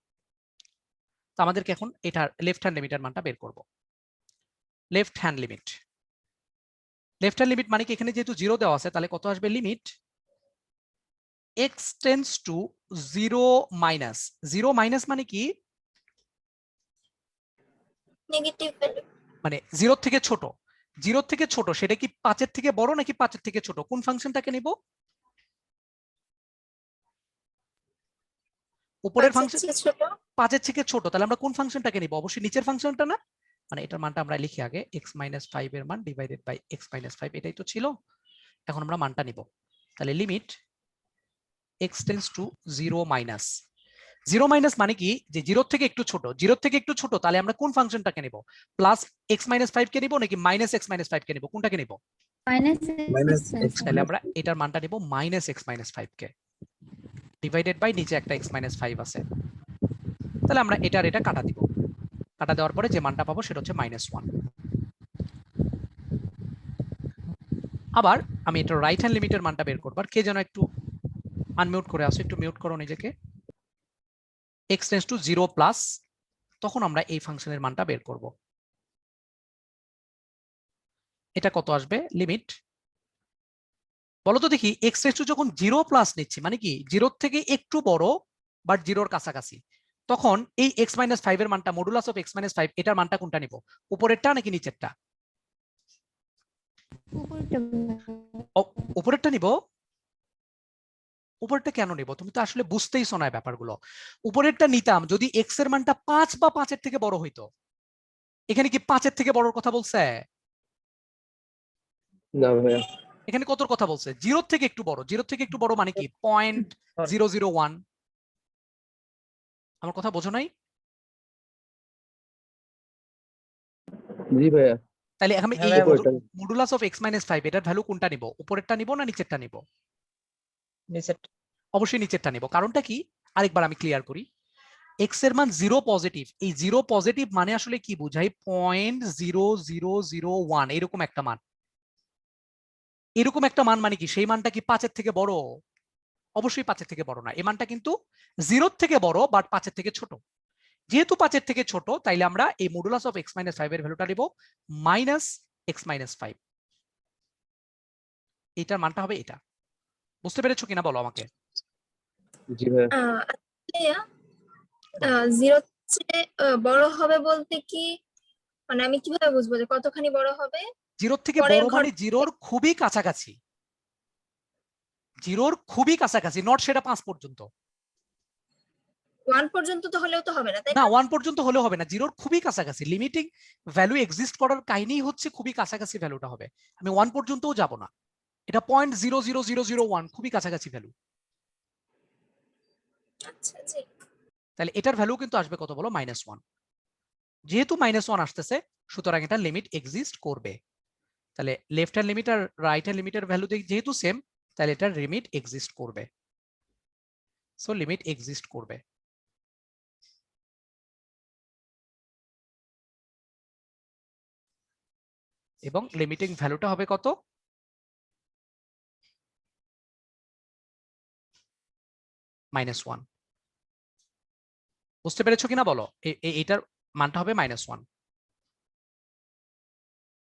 তো আমাদেরকে এখন এটার লেফট হ্যান্ড লিমিটের মানটা বের করব। Left hand limit, left hand limit মানে কি এখানে যেহেতু 0 দেওয়া আছে তাহলে কত আসবে? Limit x tends two 0 minus, 0 মাইনাস মানে কি? Negative value. মানে 0 থেকে ছোট, 0 থেকে ছোট সেটা কি 5 এর থেকে বড় নাকি 5 এর থেকে ছোট? কোন ফাংশনটাকে নিব? উপরের ফাংশন ছোট। 5 এর থেকে ছোট, তাহলে আমরা কোন ফাংশনটাকে নিব? অবশ্যই নিচের ফাংশনটা না? মানে এটার মানটা আমরা লিখি আগে x-5 এর মান ডিভাইডেড বাই x-5, এটাই তো ছিল। এখন আমরা মানটা নিব, তাহলে limit x tends two 0 minus, 0 মাইনাস মানে কি? যে 0 থেকে একটু ছোট, 0 থেকে একটু ছোট তাহলে আমরা কোন ফাংশনটাকে নিব? প্লাস x-5 কে নিব নাকি মাইনাস x-5 কে নিব? কোনটাকে নিব? -x। তাহলে আমরা এটার মানটা নিব -x-5 কে ডিভাইডেড বাই নিচে একটা x-5 আছে। তাহলে আমরা এটা কাটা দিব, কাটা দেওয়ার পরে যে মানটা পাবো সেটা হচ্ছে -1। আবার আমি এটা রাইট হ্যান্ড লিমিটের মানটা বের করব। আর কে যেন একটু আনমিউট করে আসো, একটু মিউট করো নিজেকে। x টেন্ডস টু 0 প্লাস, তখন আমরা এই ফাংশনের মানটা বের করব। এটা কত আসবে? লিমিট বলো তো দেখি, x টেন্ডস টু যখন 0 প্লাস নিচ্ছি মানে কি 0 থেকে একটু বড় বাট 0 এর কাছাকাছি, তখন এই x-5 এর মানটা মডুলাস অফ x-5 এটার মানটা কোনটা নিব? উপরেরটা নাকি নিচেরটা? উপরেরটা নিব। উপরেরটা কেন নিব? তুমি তো আসলে বুঝতেই শোনায় ব্যাপারগুলো। উপরেরটা নিতাম যদি x এর মানটা 5 বা 5 এর থেকে বড় হইতো। এখানে কি 5 এর থেকে বড়র কথা বলছে? না ভাইয়া। এখানে কতর কথা বলছে? 0 থেকে একটু বড়। 0 থেকে একটু বড় মানে কি? 0.001। আমার কথা বোঝো নাই? জি ভাইয়া। তাহলে আমি এই হ্যাঁ, উপরেরটা। মডুলাস অফ x-5 এটার ভ্যালু কোনটা নিব? উপরেরটা নিব না নিচেরটা নিব? নিচের অবশ্যই নিচেরটা নিব। কারণটা কি? আরেকবার আমি ক্লিয়ার করি। x এর মান 0 পজিটিভ, এই 0 পজিটিভ মানে আসলে কি বোঝায়? 0.0001 এরকম একটা মান। এরকম একটা মান মানে কি? সেই মানটা কি 5 এর থেকে বড়? অবশ্যই 5 এর থেকে বড় না। এই মানটা কিন্তু 0 থেকে বড় বাট 5 এর থেকে ছোট। যেহেতু 5 এর থেকে ছোট তাইলে আমরা এই মডুলাস অফ x-5 এর ভ্যালুটা নিব -x-5। এটার মানটা হবে এটা। বুঝতে পেরেছো কিনা বলো আমাকে? জি ভাইয়া। জিরো চেয়ে বড় হবে বলতে কি, মানে আমি কিভাবে বুঝবো যে কতখানি বড় হবে? 0 থেকে পরের বড় মানে 0 খুবই কাছাকাছি, 0 খুবই কাছাকাছি, নট সেটা 5 পর্যন্ত 1 পর্যন্ত তো হলেও তো হবে না, তাই না, না? 1 পর্যন্ত হলেও হবে না, 0 খুবই কাছাকাছি। লিমিটিং ভ্যালু এক্সিস্ট করার কাহিনী হচ্ছে খুবই কাছাকাছি ভ্যালুটা হবে। আমি 1 পর্যন্তও যাব না, এটা 0.00001 খুবই কাছাকাছি ভ্যালু। আচ্ছা জি। তাহলে এটার ভ্যালু কিন্তু আসবে কত বলো? -1। যেহেতু -1 আসতেছে সুতরাং এটা লিমিট এক্সিস্ট করবে। তাহলে লেফট হ্যান্ড লিমিট আর রাইট হ্যান্ড লিমিটের ভ্যালু যেহেতু সেম তাহলে এটার লিমিট এক্সিস্ট করবে। সো লিমিট এক্সিস্ট করবে। এবং লিমিটিং ভ্যালুটা হবে কত? -1। বুঝতে পেরেছো কিনা বলো? এইটার মানটা হবে -1।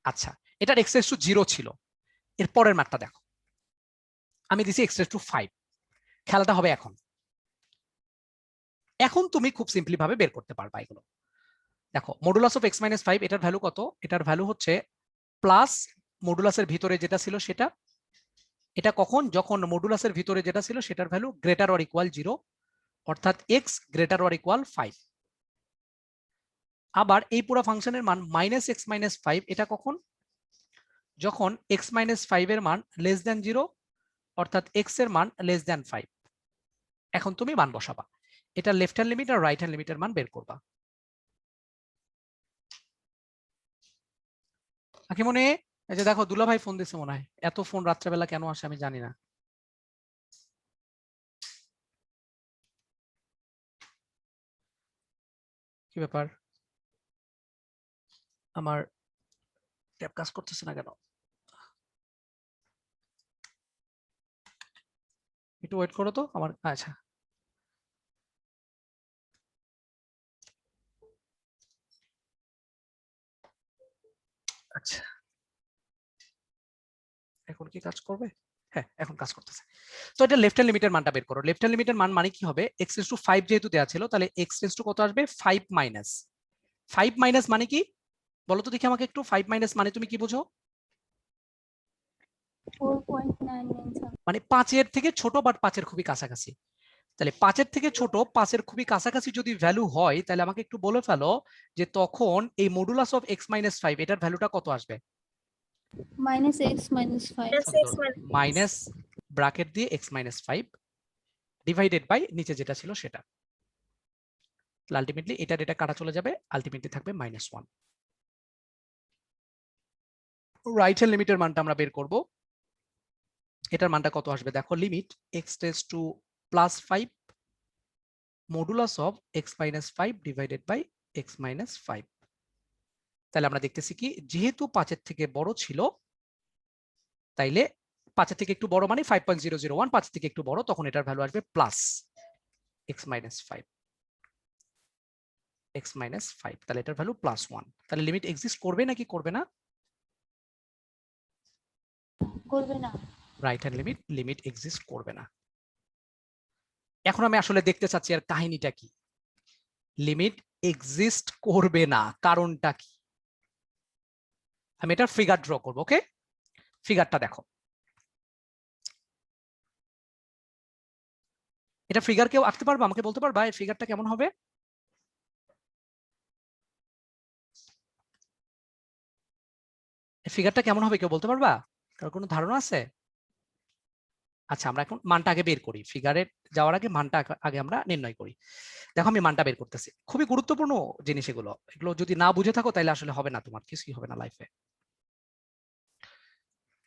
আচ্ছা, এটার x⁻0 ছিল। এর পরের মানটা দেখো, আমি দিছি x⁻5। খেলাটা হবে এখন। এখন তুমি খুব সিম্পলি ভাবে বের করতে পারবা এগুলো। দেখো মডুলাস অফ x-5 এটার ভ্যালু কত? এটার ভ্যালু হচ্ছে প্লাস মডুলাসের ভিতরে যেটা ছিল সেটা। এটা কখন? যখন মডুলাসের ভিতরে যেটা ছিল সেটার ভ্যালু গ্রেটার অর ইকুয়াল 0, অর্থাৎ x গ্রেটার অর ইকুয়াল 5। আবার এই পুরো ফাংশনের মান -x-5 এটা কখন? যখন x-5 এর মান <0, অর্থাৎ x এর মান <5। এখন তুমি মান বসাবা, এটা লেফট হ্যান্ড লিমিট আর রাইট হ্যান্ড লিমিটের মান বের করবা। আঁকি মনে, এই যে দেখো দুলা ভাই ফোন দিছে মনে হয়, এত ফোন রাত্রেবেলা কেন আসে আমি জানি না। কি ব্যাপার, আমার ট্যাব কাজ করতেছে না কেন? একটু ওয়েট করো তো আমার। আচ্ছা আচ্ছা, এখন কি কাজ করবে? হ্যাঁ এখন কাজ করতেছে। তো এটা লেফট হ্যান্ড লিমিটের মানটা বের করো। লেফট হ্যান্ড লিমিটের মান মানে কি হবে, x টেন্ডস টু 5 যেহেতু দেওয়া ছিল, তাহলে x টেন্ডস টু কত আসবে, 5 মাইনাস। 5 মাইনাস মানে কি বলো তো দেখি আমাকে একটু, 5 মাইনাস মানে তুমি কি বুঝো? 4.997 মানে 5-এর থেকে ছোট বাট 5-এর খুবই কাছাকাছি। তাহলে 5-এর থেকে ছোট 5-এর খুবই কাছাকাছি যদি ভ্যালু হয়, তাহলে আমাকে একটু বলে ফেলো যে তখন এই মডুলাস অফ x মাইনাস 5 এটার ভ্যালুটা কত আসবে? minus x minus 5 minus bracket দিয়ে x মাইনাস 5 ডিভাইডেড বাই নিচে যেটা ছিল সেটা। তাহলে আলটিমেটলি এটা কাটা চলে যাবে, আলটিমেটলি থাকবে -1। রাইট হ্যান্ড লিমিটের মানটা আমরা বের করব। এটার মানটা কত আসবে দেখো, limit x tends to +5 modulus of x minus 5 divided by x minus 5। তাহলে আমরা দেখতেছি কি, যেহেতু 5-এর থেকে বড় ছিল, তাইলে 5-এর থেকে একটু বড় মানে 5.001, 5 থেকে একটু বড়, তখন এটার ভ্যালু আসবে plus x minus 5, x minus 5, তাহলে এটার ভ্যালু +1। তাহলে লিমিট এক্সিস্ট করবে নাকি করবে না? করবে না। রাইট হ্যান্ড লিমিট এক্সিস্ট করবে না। এখন আমি আসলে দেখতে চাচ্ছি আর কাহিনীটা কি। লিমিট এক্সিস্ট করবে না, কারণটা কি? আমি এটা ফিগার ড্র করব। ওকে, ফিগারটা দেখো। এটা ফিগার কেউ আঁকতে পারবা, আমাকে বলতে পারবা এই ফিগারটা কেমন হবে? এই ফিগারটা কেমন হবে কেউ বলতে পারবা? কারোর কোনো ধারণা আছে? আচ্ছা আমরা এখন মানটা আগে বের করি, ফিগারে যাওয়ার আগে মানটা আগে আমরা নির্ণয় করি। দেখো আমি মানটা বের করতেছি, খুবই গুরুত্বপূর্ণ জিনিস এগুলো, এগুলো যদি না বুঝে থাকো তাহলে আসলে হবে না, তোমার কিছুই হবে না লাইফে।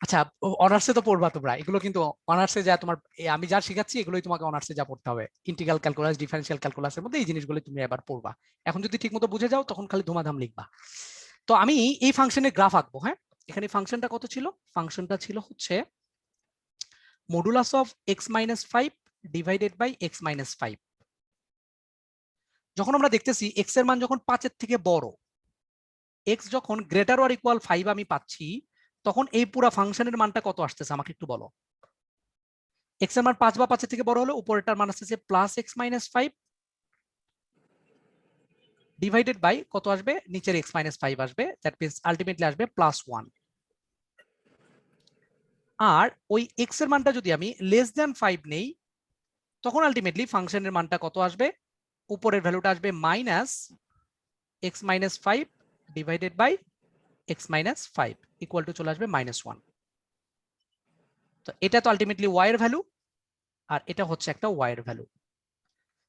আচ্ছা অনার্সে তো পড়বা তোমরা এগুলো, কিন্তু অনার্সে যা তোমার আমি যা শিখাচ্ছি এগুলোই তোমাকে অনার্সে যা পড়তে হবে। ইন্টিগ্রাল ক্যালকুলাস, ডিফারেনশিয়াল ক্যালকুলাসের মধ্যে এই জিনিসগুলো তুমি এবার পড়বা। এখন যদি ঠিকমতো বুঝে যাও তখন খালি ধুমাধাম লিখবা। তো আমি এই ফাংশনের গ্রাফ আঁকবো। হ্যাঁ, এখানে ফাংশনটা কত ছিল? ফাংশনটা ছিল হচ্ছে modulus of x minus 5 divided by x minus 5। যখন আমরা দেখতেছি x এর মান যখন 5-এর থেকে বড়, x যখন গ্রেটার অর ইকুয়াল 5 আমি পাচ্ছি, তখন এই পুরো ফাংশনের মানটা কত আসতেছে আমাকে একটু বলো। x এর মান 5 বা 5-এর থেকে বড় হলে উপরেরটার মান আসতেছে plus x minus 5 divided by কত আসবে, নিচের x মাইনাস 5 আসবে, দ্যাট মিন্স আলটিমেটলি আসবে +1। আর ওই x এর মানটা যদি আমি লেস দ্যান 5 নেই, তখন আলটিমেটলি ফাংশনের মানটা কত আসবে, উপরের ভ্যালুটা আসবে minus x minus 5 divided by x minus 5 equal to চলে আসবে -1। তো এটা তো আলটিমেটলি y এর ভ্যালু, আর এটা হচ্ছে একটা y এর ভ্যালু।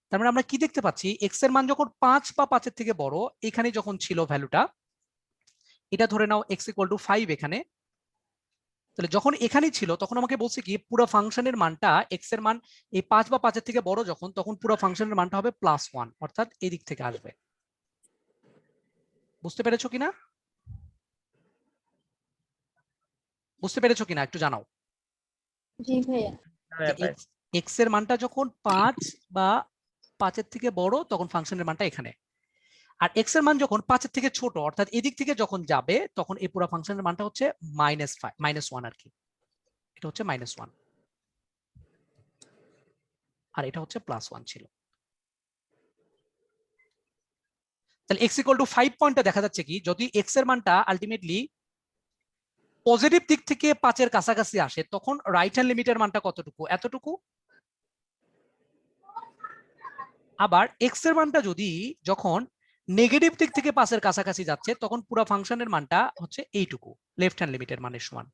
তার মানে আমরা কি দেখতে পাচ্ছি, x এর মান যখন 5 বা 5-এর থেকে বড়, এখানে যখন ছিল ভ্যালুটা, এটা ধরে নাও x ইকুয়াল টু 5 এখানে, তাহলে যখন এখানেই ছিল তখন আমাকে বলছে কি পুরো ফাংশনের মানটা, x এর মান এই 5 বা 5-এর থেকে বড় যখন, তখন পুরো ফাংশনের মানটা হবে +1, অর্থাৎ এই দিক থেকে আসবে। বুঝতে পেরেছো কিনা? বুঝতে পেরেছো কিনা একটু জানাও। জি ভাইয়া। x এর মানটা যখন 5 বা 5-এর থেকে বড় তখন ফাংশনের মানটা এখানে, আর x এর মান যখন 5-এর থেকে ছোট অর্থাৎ এদিক থেকে যখন যাবে, তখন এই পুরো ফাংশনের মানটা হচ্ছে -1 আর কি, এটা হচ্ছে -1 আর এটা হচ্ছে +1 ছিল। তাহলে x ইকুয়াল টু 5 পয়েন্টটা দেখা যাচ্ছে কি, যদি x এর মানটা আলটিমেটলি পজিটিভ দিক থেকে 5-এর কাছাকাছি আসে, তখন রাইট হ্যান্ড লিমিটের মানটা কতটুকু, এতটুকু। আবার x এর মানটা যদি যখন নেগেটিভ দিক থেকে 5-এর কাছাকাছি যাচ্ছে, তখন পুরো ফাংশনের মানটা হচ্ছে এইটুকু, লেফট হ্যান্ড লিমিটের মানের সমান।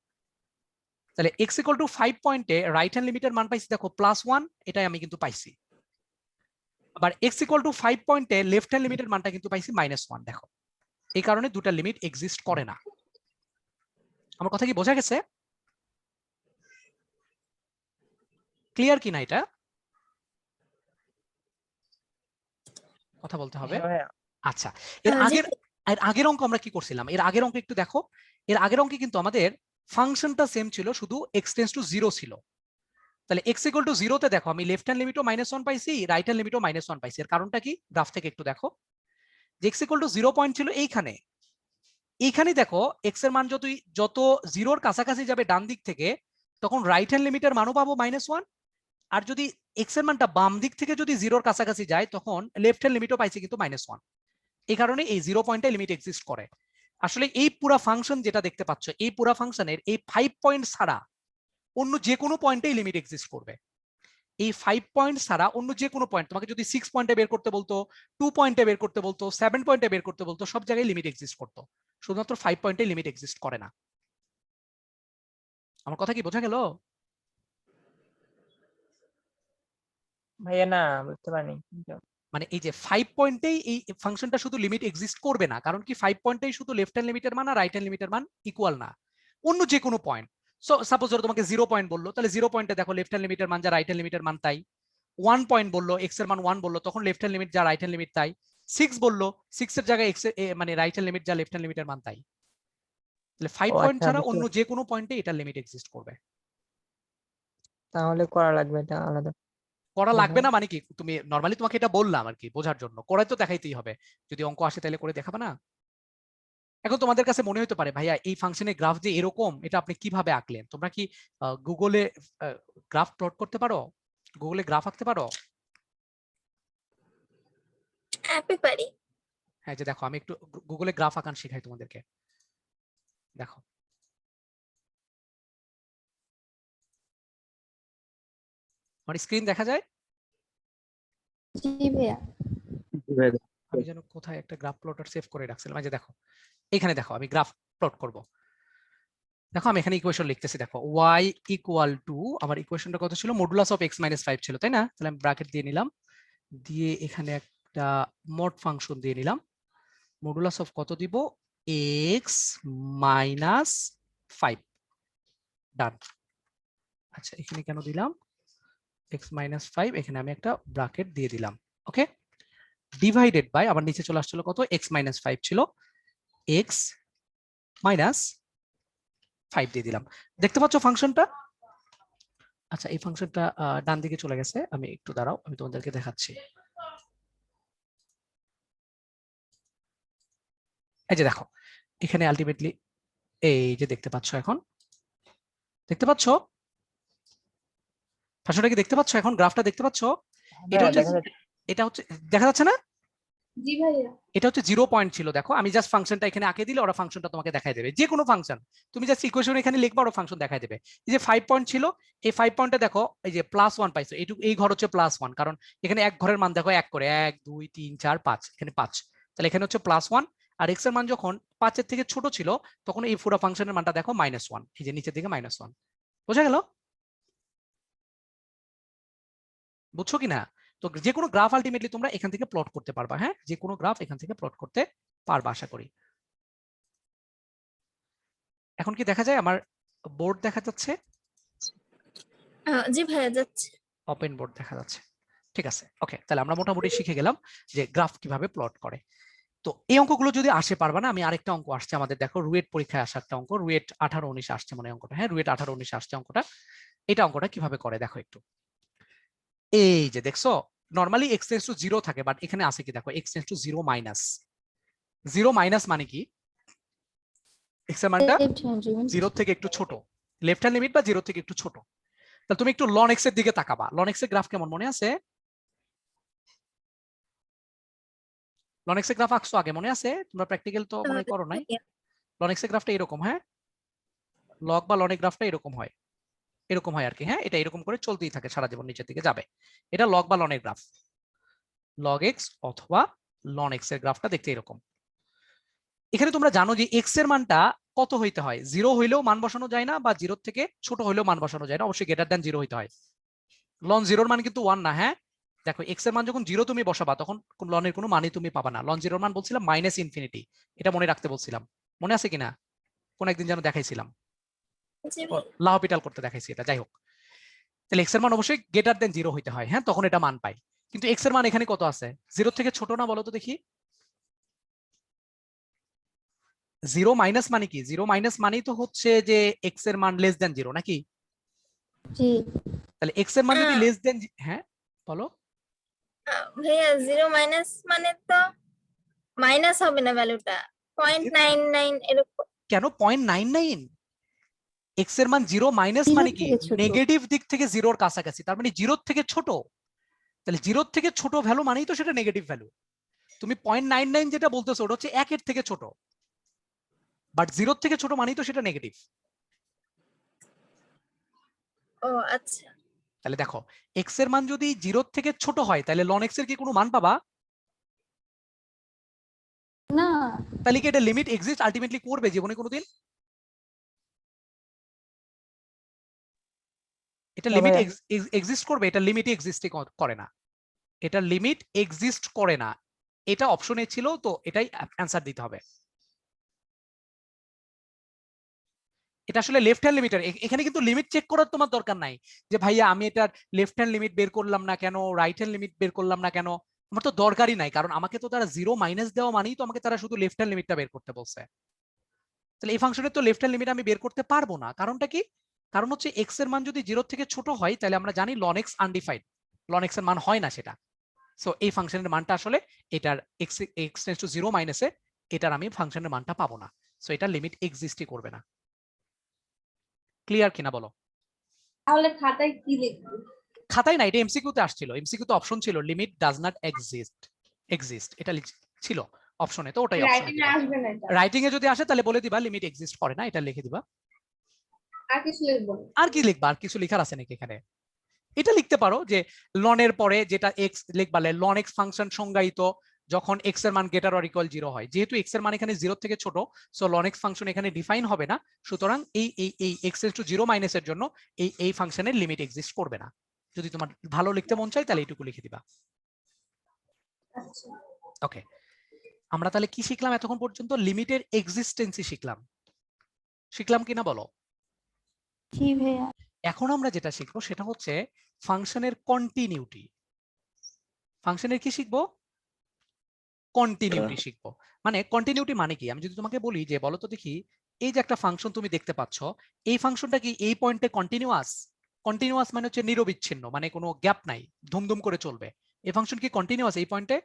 তাহলে x ইকুয়াল টু 5 পয়েন্টে রাইট হ্যান্ড লিমিটের মান পাইছি দেখো +1, এটাই আমি কিন্তু পাইছি। আবার x ইকুয়াল টু 5 পয়েন্টে লেফট হ্যান্ড লিমিটের মানটা কিন্তু পাইছি -1। দেখো এই কারণে দুটা লিমিট এক্সিস্ট করে না। আমার কথা কি বোঝা গেছে? ক্লিয়ার কিনা এটা? কথা বলতে হবে। হ্যাঁ ভাইয়া। আচ্ছা, এর জি আগের অঙ্ক আমরা কি করছিলাম? এর আগের অঙ্ক একটু দেখো। এর আগের অঙ্কে কিন্তু আমাদের ফাংশনটা সেম ছিল, শুধু x টেন্ডস টু 0 ছিল। তাহলে x ইকুয়াল টু 0 তে দেখো আমি লেফট হ্যান্ড লিমিটও -1 পাইছি, রাইট হ্যান্ড লিমিটও -1 পাইছি। এর কারণটা কি? গ্রাফ থেকে একটু দেখো যে x ইকুয়াল টু 0 পয়েন্ট ছিল এইখানে। এইখানে দেখো x এর মান যত 0-র কাছাকাছি যাবে ডান দিক থেকে, তখন রাইট হ্যান্ড লিমিটের মানও পাবো -1। আর যদি x এর মানটা বাম দিক থেকে যদি 0-র কাছাকাছি যায়, তখন লেফট হ্যান্ড লিমিটও পাইছি কিন্তু -1। এই কারণে এই 0 পয়েন্টে লিমিট এক্সিস্ট করে। আসলে এই পুরা ফাংশন যেটা দেখতে পাচ্ছ, এই পুরা ফাংশনের এই 5 পয়েন্ট ছাড়া অন্য যে কোনো পয়েন্টেই লিমিট এক্সিস্ট করবে। এই 5 পয়েন্ট ছাড়া অন্য যে কোনো পয়েন্ট, তোমাকে যদি 6 পয়েন্টে বের করতে বলতো, 2 পয়েন্টে বের করতে বলতো, 7 পয়েন্টে বের করতে বলতো, সব জায়গায় লিমিট এক্সিস্ট করতো। শুধুমাত্র 5 পয়েন্টে লিমিট এক্সিস্ট করে না। আমার কথা কি বোঝা গেল? ভাইয়া না বুঝতে পারিনি। মানে এই যে 5 পয়েন্টেই এই ফাংশনটা শুধু লিমিট এক্সিস্ট করবে না, কারণ কি 5 পয়েন্টেই শুধু লেফট হ্যান্ড লিমিটের মান আর রাইট হ্যান্ড লিমিটের মান ইকুয়াল না। অন্য যে কোনো পয়েন্ট, সো সাপোজ ধরো তোমাকে 0 পয়েন্ট বললো, তাহলে 0 পয়েন্টে দেখো লেফট হ্যান্ড লিমিটের মান যা রাইট হ্যান্ড লিমিটের মান তাই। 1 পয়েন্ট বললো, x এর মান 1 বললো, তখন লেফট হ্যান্ড লিমিট যা রাইট হ্যান্ড লিমিট তাই। 6 বললো, 6 এর জায়গায় x এর মানে রাইট হ্যান্ড লিমিট যা লেফট হ্যান্ড লিমিটের মান তাই। তাহলে 5 ও পয়েন্ট আচ্ছা, ছাড়া বুঝতে অন্য পারছি। যে কোনো পয়েন্টে এটা লিমিট এক্সিস্ট করবে। তাহলে করা লাগবে এটা আলাদা। করা লাগবে দেখো। না মানে কি, তুমি নরমালি তোমাকে এটা বললাম আর কি বোঝার জন্য, করে তো দেখাইতেই হবে। যদি অঙ্ক আসে তাহলে করে দেখাবে না? এখন তোমাদের কাছে মনে হতে পারে ভাইয়া এই ফাংশনের গ্রাফ যে এরকম, এটা আপনি কিভাবে আঁকলেন? তোমরা কি গুগলে গ্রাফ প্লট করতে পারো? গুগলে গ্রাফ আঁকতে পারো? অ্যাপে পারি। হ্যাঁ, যে দেখো আমি একটু গুগলে গ্রাফ আঁকান শেখাই তোমাদেরকে। দেখো, আমার স্ক্রিন দেখা যায়? জি ভাইয়া। জি ভাইয়া। আমি যেন কোথায় একটা গ্রাফ প্লটার সেভ করে রাখছিলাম। এই যে দেখো, এখানে দেখো আমি গ্রাফ প্লট করব। দেখো আমি এখানে ইকুয়েশন লিখতেছি। দেখো y ইকুয়াল টু, আমার ইকুয়েশনটা কত ছিল? মডুলাস অফ x - 5 ছিল, তাই না? তাহলে আমি ব্র্যাকেট দিয়ে নিলাম, দিয়ে এখানে একটা মড ফাংশন দিয়ে নিলাম। মডুলাস অফ কত দিব? x - 5। ডান। আচ্ছা, এখানে কেন দিলাম x - 5? এখানে আমি একটা ব্র্যাকেট দিয়ে দিলাম। ওকে, ডিভাইডেড বাই, আবার নিচে চলে আসছিল কত? x - 5 ছিল, x - 5 দিয়ে দিলাম। দেখতে পাচ্ছ ফাংশনটা? আচ্ছা, এই ফাংশনটা ডান দিকে চলে গেছে। আমি একটু দাঁড়াও, আমি তোমাদেরকে দেখাচ্ছি। এই যে দেখো, এখানে আলটিমেটলি এই যে দেখতে পাচ্ছ, এখন দেখতে পাচ্ছ ফাংশনটা কি দেখতে পাচ্ছ? এখন গ্রাফটা দেখতে পাচ্ছ? এটা ভাইয়া হচ্ছে, দেখা যাচ্ছে। এটা হচ্ছে, দেখা যাচ্ছে না? জি ভাইয়া। এটা হচ্ছে 0 পয়েন্ট ছিল। দেখো আমি জাস্ট ফাংশনটা এখানে আঁকে দিলে ওরা ফাংশনটা তোমাকে দেখাই দেবে। যে কোনো ফাংশন তুমি জাস্ট ইকুয়েশন এখানে লিখবা, ওরা ফাংশন দেখাই দেবে। এই যে 5 পয়েন্ট ছিল, এই 5 পয়েন্টে দেখো এই যে +1 পাইছো। এই ঘর হচ্ছে +1, কারণ এখানে এক ঘরের মান দেখো এক করে, 1 2 3 4 5, এখানে 5। তাহলে এখানে হচ্ছে +1। আর x এর মান যখন 5 এর থেকে ছোট ছিল, তখন এই পুরো ফাংশনের মানটা দেখো -1। এই যে নিচের দিকে -1। বোঝা গেল? বুঝছো কিনা? তো যে কোনো গ্রাফ আলটিমেটলি তোমরা এখান থেকে প্লট করতে পারবা। হ্যাঁ, যে কোনো গ্রাফ এখান থেকে প্লট করতে পারবা আশা করি। এখন কি দেখা যায়? আমার বোর্ড দেখা যাচ্ছে? জি ভাইয়া যাচ্ছে। ওপেন বোর্ড দেখা যাচ্ছে। ঠিক আছে, ওকে। তাহলে আমরা মোটামুটি শিখে গেলাম যে গ্রাফ কিভাবে প্লট করে। তো এই অঙ্কগুলো যদি আসে পারবা না, আমি আরেকটা অঙ্ক আসছে আমাদের, দেখো রুয়েট পরীক্ষায় আসা একটা অঙ্ক, রুয়েট 18-19 আসছে মনে হয় অঙ্কটা। হ্যাঁ, রুয়েট 18-19 আসছে অঙ্কটা। এটা অঙ্কটা কিভাবে করে দেখো একটু। এই যে দেখছো, নরমালি x টেন্ডস টু 0 থাকে, বাট এখানে আছে কি দেখো, x টেন্ডস টু 0 মাইনাস। 0 মাইনাস মানে কি? x এর মানটা লেফট হ্যান্ড লিমিট। 0 থেকে একটু ছোট, লেফট হ্যান্ড লিমিট বা 0 থেকে একটু ছোট। তাহলে তুমি একটু ln x এর দিকে তাকাবা। ln x এর গ্রাফ কেমন মনে আছে? ln x এর গ্রাফ আঁকছো আগে, মনে আছে? তোমরা প্র্যাকটিক্যাল তো মনে করো নাই। ln x এর গ্রাফটা এরকম, হ্যাঁ, লগ বা ln এর গ্রাফটা এরকম হয়, এরকম হয় আর কি। হ্যাঁ, এটা এরকম করে চলতেই থাকে সারা জীবন, নিচের দিকে যাবে। এটা লগ বা ln এর গ্রাফ। log x অথবা ln x এর গ্রাফটা দেখতে এরকম। এখানে তোমরা জানো যে x এর মানটা কত হইতে হয়? 0 হইলেও মান বসানো যায় না, বা 0 থেকে ছোট হইলেও মান বসানো যায় না, অবশ্যই গ্রেটার দ্যান 0 হইতে হয়। ln 0 এর মান কিন্তু 1 না। হ্যাঁ, দেখো x এর মান যখন 0 তুমি বসাবা, তখন ln এর কোনো মানই তুমি পাবা না। ln 0 এর মান বলছিলাম -∞। এটা মনে রাখতে বলছিলাম, মনে আছে কিনা? কোন একদিন যেন দেখাইছিলাম। জি ও, ভাইয়া। লাহপিটাল করতে দেখাইছি এটা, যাই হোক। তাহলে এক্স এর মান অবশ্যই গ্রেটার দেন 0 হইতে হয়, হ্যাঁ, তখন এটা মান পাই। কিন্তু এক্স এর মান এখানে কত আছে? 0 থেকে ছোট না, বলো তো দেখি। 0 মাইনাস মানে কি? 0 মাইনাস মানেই তো হচ্ছে যে এক্স এর মান লেস দেন 0 নাকি? জি তাহলে এক্স এর মান যদি লেস দেন, হ্যাঁ বলো। ভাইয়া 0 মাইনাস মানে তো মাইনাস হবে না ভ্যালুটা, 0.99 এরকম। কেন 0.99? এক্স এর মান 0 মাইনাস 0 মানে কি? থেকে ছোট। নেগেটিভ দিক থেকে 0-র কাছাকাছি, তার মানে 0 থেকে ছোট। তাহলে 0 থেকে ছোট ভ্যালু মানেই তো সেটা নেগেটিভ ভ্যালু। তুমি 0.99 যেটা বলতেছো ওটা হচ্ছে 1 এর থেকে ছোট, বাট 0 থেকে ছোট মানেই তো সেটা নেগেটিভ। ও আচ্ছা। তাহলে দেখো, এক্স এর মান যদি 0 থেকে ছোট হয় তাহলে ln x এর কি কোনো মান পাবা? না তাহলে কি এটা লিমিট এক্সিস্ট আলটিমেটলি করবে জীবনে কোনোদিন? এটা না লিমিট ভাইয়া। এক্সিস্ট করবে? এটা লিমিট এক্সিস্ট করে না, এটা লিমিট এক্সিস্ট করে না। এটা অপশনে ছিল, তো এটাই অ্যান্সার দিতে হবে। এটা আসলে লেফট হ্যান্ড লিমিটার, এখানে কিন্তু লিমিট চেক করার তোমার দরকার নাই যে ভাইয়া আমি এটার লেফট হ্যান্ড লিমিট বের করলাম না কেন, রাইট হ্যান্ড লিমিট বের করলাম না কেন। আমার তো দরকারই নাই, কারণ আমাকে তো তারা 0 মাইনাস দেওয়া মানেই তো আমাকে তারা শুধু লেফট হ্যান্ড লিমিটটা বের করতে বলছে। তাহলে এই ফাংশনের তো লেফট হ্যান্ড লিমিট আমি বের করতে পারবো না, কারণটা কি? কারণ হচ্ছে এক্স এর মান যদি 0 থেকে ছোট হয় তাহলে আমরা জানি ln x undefined, ln x এর মান হয় না সেটা। সো এই ফাংশনের মানটা আসলে এটার x টেন্ডস টু 0 মাইনাসে এটার আমি ফাংশনের মানটা পাবো না। সো এটা লিমিট এক্সিস্টই করবে না। ক্লিয়ার কিনা বলো? তাহলে খাতায় কি লিখবো? খাতায় না, এটা এমসিকিউ তে আসছিল, এমসিকিউ তে অপশন ছিল লিমিট ডাজ নট এক্সিস্ট এটা ছিল অপশনে, তো ওটাই অপশনে রাইটিং এ দিবা। আসবে না এটা। রাইটিং এ যদি আসে তাহলে বলে দিবা লিমিট এক্সিস্ট করে না, এটা লিখে দিবা। আর কিছু লিখবো না? আর কি লিখবা? আর কিছু লেখার আছে নাকি এখানে? এটা লিখতে পারো যে লন এর পরে যেটা এক্স লিখবালে ln x ফাংশন সংজ্ঞায়িত যখন x এর মান গ্রেটার অর ইকুয়াল 0 হয়, যেহেতু x এর মান এখানে 0 থেকে ছোট, সো ln x ফাংশন এখানে ডিফাইন হবে না, সুতরাং এই x টেন্ডস টু 0 মাইনাস এর জন্য এই ফাংশনের লিমিট এক্সিস্ট করবে না। যদি তোমার ভালো লিখতে মন চায় তাহলে এইটুকু লিখে দিবা। আচ্ছা ওকে, আমরা তাহলে কি শিখলাম এতক্ষণ পর্যন্ত? লিমিটের এক্সিস্টেন্সই শিখলাম কিনা বলো? জি ভাইয়া। এখন আমরা যেটা শিখবো সেটা হচ্ছে ফাংশনের কন্টিনিউটি। ফাংশনের কি শিখবো? কন্টিনিউটি শিখবো। মানে কন্টিনিউটি মানে কি? আমি যদি তোমাকে বলি যে বলো তো দেখি, এই যে একটা ফাংশন তুমি দেখতে পাচ্ছ, এই ফাংশনটা কি এই পয়েন্টে কন্টিনিউয়াস? কন্টিনিউয়াস মানে হচ্ছে নিরবিচ্ছিন্ন, মানে কোনো গ্যাপ নাই, ধুমধুম করে চলবে। এই ফাংশন কি কন্টিনিউয়াস এই পয়েন্টে?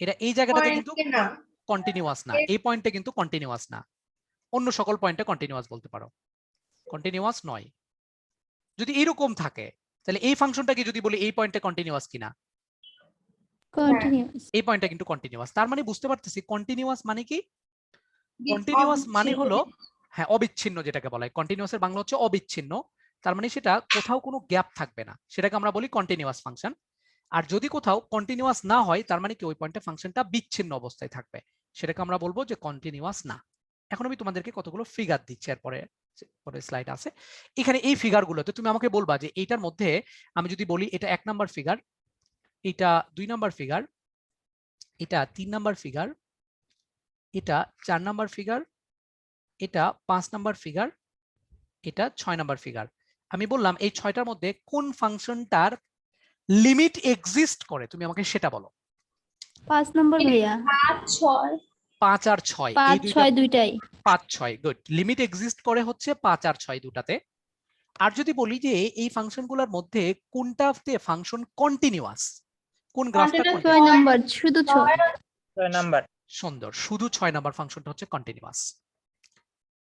এটা এই জায়গাটাতে কিন্তু পয়েন্টে না, কন্টিনিউয়াস না, এই পয়েন্টে কিন্তু কন্টিনিউয়াস না। অন্য সকল পয়েন্টে কন্টিনিউয়াস বলতে পারো, কন্টিনিউয়াস নয়। যদি এরকম থাকে তাহলে এই ফাংশনটাকে যদি বলি এই পয়েন্টে কন্টিনিউয়াস কিনা, কন্টিনিউয়াস। এই পয়েন্টটা কিন্তু কন্টিনিউয়াস। তার মানে বুঝতে পারতেছি কন্টিনিউয়াস মানে কি? কন্টিনিউয়াস মানে হলো, হ্যাঁ, অবিচ্ছিন্ন, যেটাকে বলা হয় কন্টিনিউয়াস এর বাংলা হচ্ছে অবিচ্ছিন্ন। তার মানে সেটা কোথাও কোনো গ্যাপ থাকবে না, সেটাকে আমরা বলি কন্টিনিউয়াস ফাংশন। আর যদি কোথাও কন্টিনিউয়াস না হয় তার মানে কি ওই পয়েন্টে ফাংশনটা বিচ্ছিন্ন অবস্থায় থাকবে, সেটাকে আমরা বলবো যে কন্টিনিউয়াস না। এখন আমি তোমাদেরকে কতগুলো ফিগার দিচ্ছি, এরপরে স্লাইড আছে এখানে। এই ফিগারগুলোতে তুমি আমাকে বলবা যে এইটার মধ্যে আমি যদি বলি এটা 1 নাম্বার ফিগার, এটা 2 নাম্বার ফিগার, এটা 3 নাম্বার ফিগার, এটা 4 নাম্বার ফিগার, এটা 5 নাম্বার ফিগার, এটা 6 নাম্বার ফিগার। আমি বললাম এই 6টার মধ্যে কোন ফাংশনটার লিমিট এক্সিস্ট করে, তুমি আমাকে সেটা বলো। 5 নম্বর ভাইয়া। 5 আর 6 এই 5 6 দুইটাই। 5 6 গুড, লিমিট এক্সিস্ট করে হচ্ছে 5 আর 6 দুটাতে। আর যদি বলি যে এই ফাংশনগুলোর মধ্যে কোনটাতে ফাংশন কন্টিনিউয়াস, কোন গ্রাফটা 6 নম্বর, শুধু 6। 6 নাম্বার। সুন্দর, শুধু 6 নাম্বার ফাংশনটা হচ্ছে কন্টিনিউয়াস।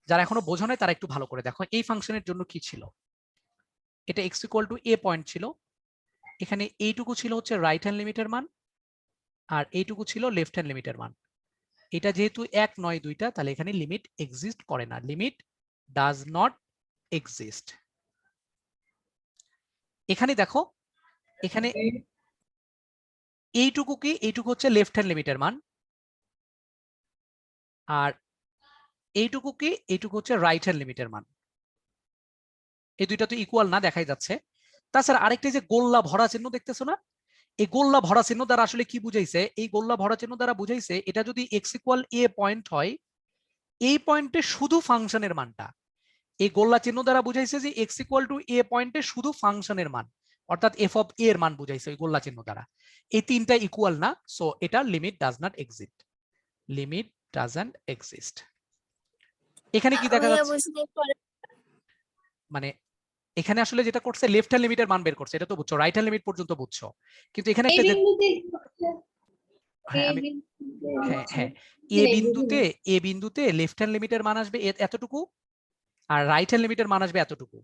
যারা এখনো বোঝো নাই তারা একটু ভালো করে দেখো, এই ফাংশনের জন্য কি ছিল, এটা x equal two a point ছিল, এখানে এইটুকু ছিল হচ্ছে রাইট হ্যান্ড লিমিটের মান, আর এইটুকু ছিল লেফট হ্যান্ড লিমিটের মান। এটা যেহেতু 1 নয় 2টা, তাহলে এখানে লিমিট এক্সিস্ট করে না, লিমিট ডাজ নট এক্সিস্ট। এখানে দেখো, এখানে এইটুকু কি, এইটুকু হচ্ছে লেফট হ্যান্ড লিমিটের মান, আর এইটুকু কি, এইটুকু হচ্ছে রাইট হ্যান্ড লিমিটের মান। এই দুইটা তো ইকুয়াল না, দেখাই যাচ্ছে। তাছাড়া আরেকটা যে গোল্লা ভরা চিহ্ন দেখতেছো না, এই গোল্লা ভরা চিহ্ন দ্বারা আসলে কি বুঝাইছে? এই গোল্লা ভরা চিহ্ন দ্বারা বুঝাইছে এটা যদি x ইকুয়াল a পয়েন্ট হয়, এই পয়েন্টে শুধু ফাংশনের মানটা, এই গোল্লা চিহ্ন দ্বারা বুঝাইছে যে এক্স ইকুয়াল টু এ পয়েন্টে শুধু ফাংশনের মান, অর্থাৎ এফ অফ এ এর মান বুঝাইছে ওই গোল্লা চিহ্ন দ্বারা। এই তিনটা ইকুয়াল না, সো এটা limit does not exist. Limit doesn't exist. এখানে কি দেখা ভাইয়া যাচ্ছে, বুঝতে পারে মানে এখানে আসলে যেটা করছে লেফট হ্যান্ড লিমিটের মান বের করছে, এটা তো বুঝছো, রাইট হ্যান্ড লিমিট পর্যন্ত বুঝছো, কিন্তু এখানে একটা হ্যাঁ আমি হ্যাঁ হ্যাঁ এ বিন্দুতে লেফট হ্যান্ড লিমিটের মান আসবে এতটুকু, আর রাইট হ্যান্ড লিমিটের মান আসবে এতটুকু।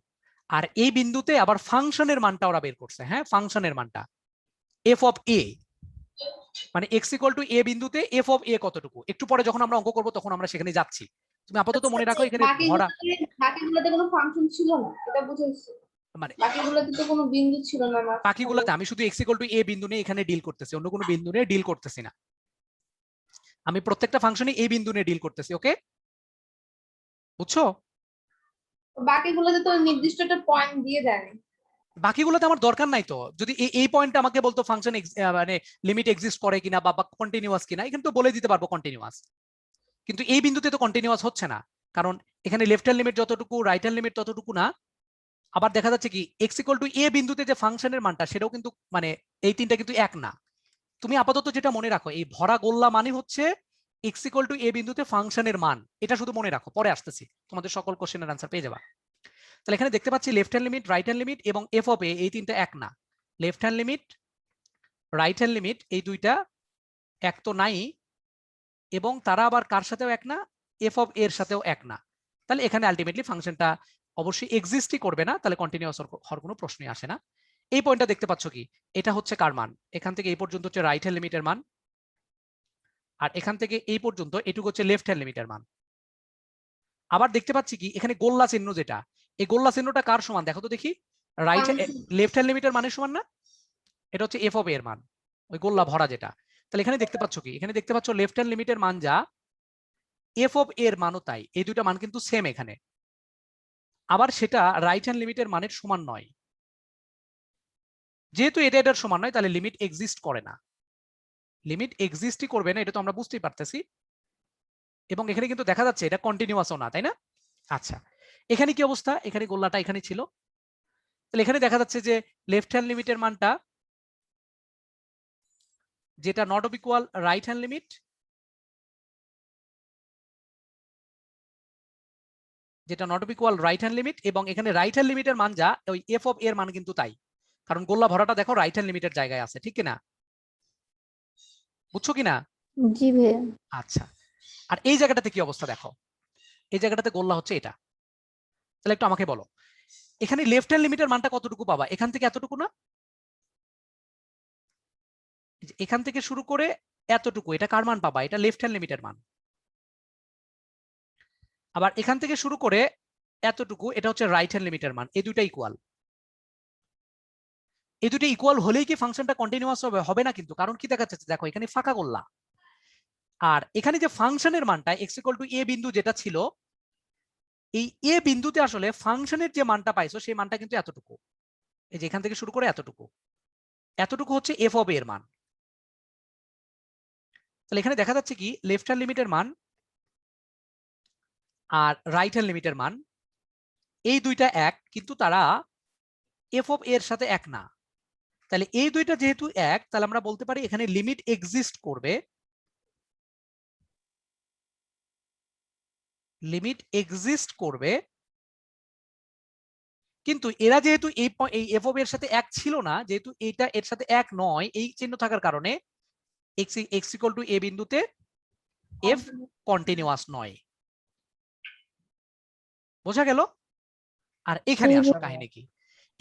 আর এই বিন্দুতে আবার ফাংশনের মানটা ওরা বের করছে, হ্যাঁ ফাংশনের মানটা এফ অফ এ, মানে এক্স ইকুয়াল টু এ বিন্দুতে এফ অফ এ কতটুকু, একটু পরে যখন আমরা অঙ্ক করব তখন আমরা সেখানে যাচ্ছি। তুমি আপাতত মনে রাখো এখানে ভরা, বাকিগুলোতে কোনো ফাংশন ছিল না, এটা বুঝাইছি। মানে বাকিগুলোতে তো কোনো বিন্দু ছিল না। বাকিগুলোতে আমি শুধু এক্স ইকুয়াল টু এ বিন্দু নিয়ে এখানে ডিল করতেছি, অন্য কোনো বিন্দু নিয়ে ডিল করতেছি না। আমি প্রত্যেকটা ফাংশনে এই বিন্দু নিয়ে ডিল করতেছি, ওকে বুঝছো? বাকিগুলোতে তো নির্দিষ্ট একটা পয়েন্ট দিয়ে দেয়। বাকিগুলোতে আমার দরকার নাই তো, যদি এই পয়েন্টটা আমাকে বলতো ফাংশন মানে লিমিট এক্সিস্ট করে কিনা বা কন্টিনিউয়াস কিনা, এখানে তো বলে দিতে পারবো কন্টিনিউয়াস, কিন্তু এই বিন্দুতে তো কন্টিনিউয়াস হচ্ছে না, কারণ এখানে লেফট হ্যান্ড লিমিট যতটুকু রাইট হ্যান্ড লিমিট ততটুকু না। আবার দেখা যাচ্ছে কি এক্স ইকুয়াল টু এ বিন্দুতে যে ফাংশনের মানটা সেটাও কিন্তু মানে এই তিনটা কিন্তু এক না। তুমি আপাতত যেটা মনে রাখো, এই ভরা গোল্লা মানে হচ্ছে এক্স ইকুয়াল টু এ বিন্দুতে ফাংশনের মান, এটা শুধু মনে রাখো, পরে আসতেছি তোমাদের সকল কোশ্চেনের আনসার পেয়ে যাবা। তাহলে এখানে দেখতে পাচ্ছি left hand limit, right hand limit এবং এফ অফ এ এই তিনটা এক না। Left hand limit, right hand limit এই দুইটা এক তো নাই, এবং তারা আবার কার সাথেও এক না, এফ অফ এর সাথেও এক না। তাহলে এখানে আলটিমেটলি ফাংশনটা অবশ্যই এক্সিস্টই করবে না, তাহলে কন্টিনিউয়াস হওয়ার কোনো প্রশ্নই আসে না। এই পয়েন্টটা দেখতে পাচ্ছ কি, এটা হচ্ছে কার মান, এখান থেকে এই পর্যন্ত হচ্ছে রাইট হ্যান্ড লিমিটের মান, আর এখান থেকে এই পর্যন্ত এটুকু হচ্ছে লেফট হ্যান্ড লিমিটের মান। আবার দেখতে পাচ্ছি কি এখানে গোল্লা চিহ্ন, যেটা এই গোল্লা চিহ্নটা কার সমান দেখো তো দেখি, রাইট লেফট হ্যান্ড লিমিটের মানের সমান না, এটা হচ্ছে এফ অফ এর মান, ওই গোল্লা ভরা যেটা। তাহলে এখানে দেখতে পাচ্ছ কি, এখানে দেখতে পাচ্ছ লেফট হ্যান্ড লিমিটের মান যা, এফ অফ এর মানও তাই, এই দুইটা মান কিন্তু সেম এখানে। আবার সেটা রাইট হ্যান্ড লিমিটের মানের সমান নয়, যেহেতু এটা এটার সমান নয় তাহলে লিমিট এক্সিস্ট করে না, লিমিট এক্সিস্টই করবে না, এটা তো আমরা বুঝতেই পারতেছি। এবং এখানে কিন্তু দেখা যাচ্ছে এটা কন্টিনিউয়াসও না, তাই না? আচ্ছা এখানে কি অবস্থা, এখানে গোল্লাটা এখানে ছিল, তাহলে এখানে দেখা যাচ্ছে যে লেফট হ্যান্ড লিমিটের মানটা যেটা not of equal right hand limit, যেটা not of equal right hand limit, এবং এখানে রাইট হ্যান্ড লিমিটের মান যা ওই এফ অফ এর মান কিন্তু তাই, কারণ গোল্লা ভরাটা দেখো রাইট হ্যান্ড লিমিটের জায়গায় আছে, ঠিক কিনা? বুঝছো কিনা? জি ভাইয়া। আচ্ছা আর এই জায়গাটাতে কি অবস্থা দেখো, এই জায়গাটাতে গোল্লা হচ্ছে এটা, তাহলে একটু আমাকে বলো এখানে লেফট হ্যান্ড লিমিটের মানটা কতটুকু পাবা, এখান থেকে এতটুকু না, এখান থেকে শুরু করে এতটুকু, এটা কার মান পাবা, এটা লেফট হ্যান্ড লিমিটের মান। আবার এখান থেকে শুরু করে এতটুকু, এটা হচ্ছে রাইট হ্যান্ড লিমিটের মান। এই দুইটা ইকুয়াল, এই দুটো ইকুয়াল হলেই কি ফাংশনটা কন্টিনিউয়াস হবে না কিন্তু, কারণ কি দেখা যাচ্ছে দেখো এখানে ফাঁকা গোল্লা, আর এখানে যে ফাংশনের মানটা এক্স ইকুয়াল টু এ বিন্দু যেটা ছিল, এই এ বিন্দুতে আসলে ফাংশনের যে মানটা পাইছো সেই মানটা কিন্তু এতটুকু, এই যে এখান থেকে শুরু করে এতটুকু, এতটুকু হচ্ছে এফ অফ এর মান। তাহলে এখানে দেখা যাচ্ছে কি লেফট হ্যান্ড লিমিটের মান আর রাইট হ্যান্ড লিমিটের মান এই দুইটা এক, কিন্তু তারা এফ অফ এর সাথে এক না। তাহলে এই দুইটা যেহেতু এক, তাহলে আমরা বলতে পারি এখানে লিমিট এক্সিস্ট করবে, লিমিট এক্সিস্ট করবে, কিন্তু এরা যেহেতু এই এফ অফ এর সাথে এক ছিল না, যেহেতু এটা এর সাথে এক নয়, এই চিহ্ন থাকার কারণে এক্স ইকুয়াল টু এ বিন্দুতে এফ কন্টিনিউয়াস নয়। বোঝা গেল? আর এখানে আসলে কাহিনী কি,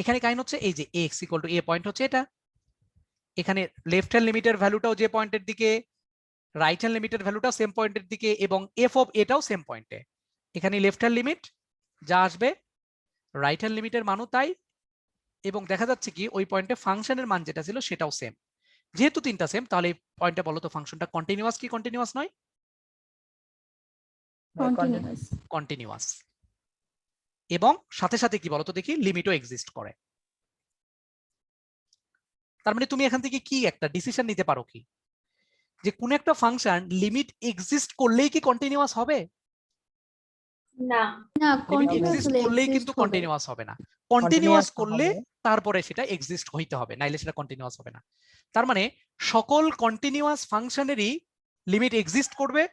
এখানে কাহিনী হচ্ছে এই যে x equal to A point হচ্ছে এটা, এখানে লেফট হ্যান্ড লিমিটের ভ্যালুটাও যে পয়েন্টের দিকে, রাইট হ্যান্ড লিমিটের ভ্যালুটাও সেম পয়েন্টের দিকে, এবং এফ অফ এটাও সেম পয়েন্টে। এখানে লেফট হ্যান্ড লিমিট যা আসবে রাইট হ্যান্ড লিমিটের মানও তাই, এবং দেখা যাচ্ছে কি ওই পয়েন্টে ফাংশনের মান যেটা ছিল সেটাও সেম। যেহেতু তিনটা সেম, তাহলে এই পয়েন্টে বলো তো ফাংশনটা কন্টিনিউয়াস কি কন্টিনিউয়াস নয়? কন্টিনিউয়াস। কন্টিনিউয়াস। এবং সাথে সাথে কি বলতো দেখি, লিমিটও এক্সিস্ট করে। তার মানে তুমি এখান থেকে কি একটা ডিসিশন নিতে পারো কি, যে কোন একটা ফাংশন লিমিট এক্সিস্ট করলেই কি কন্টিনিউয়াস হবে? না না লিমিট কন্টিনিউয়াস এক্সিস্ট হলে করলেই exist কিন্তু হবে। কন্টিনিউয়াস হবে না, কন্টিনিউয়াস Continuous করলে হবে। তারপরে সেটা এক্সিস্ট হইতে হবে, নাইলে সেটা কন্টিনিউয়াস হবে না। তার মানে সকল কন্টিনিউয়াস ফাংশনেরই লিমিট এক্সিস্ট করবে,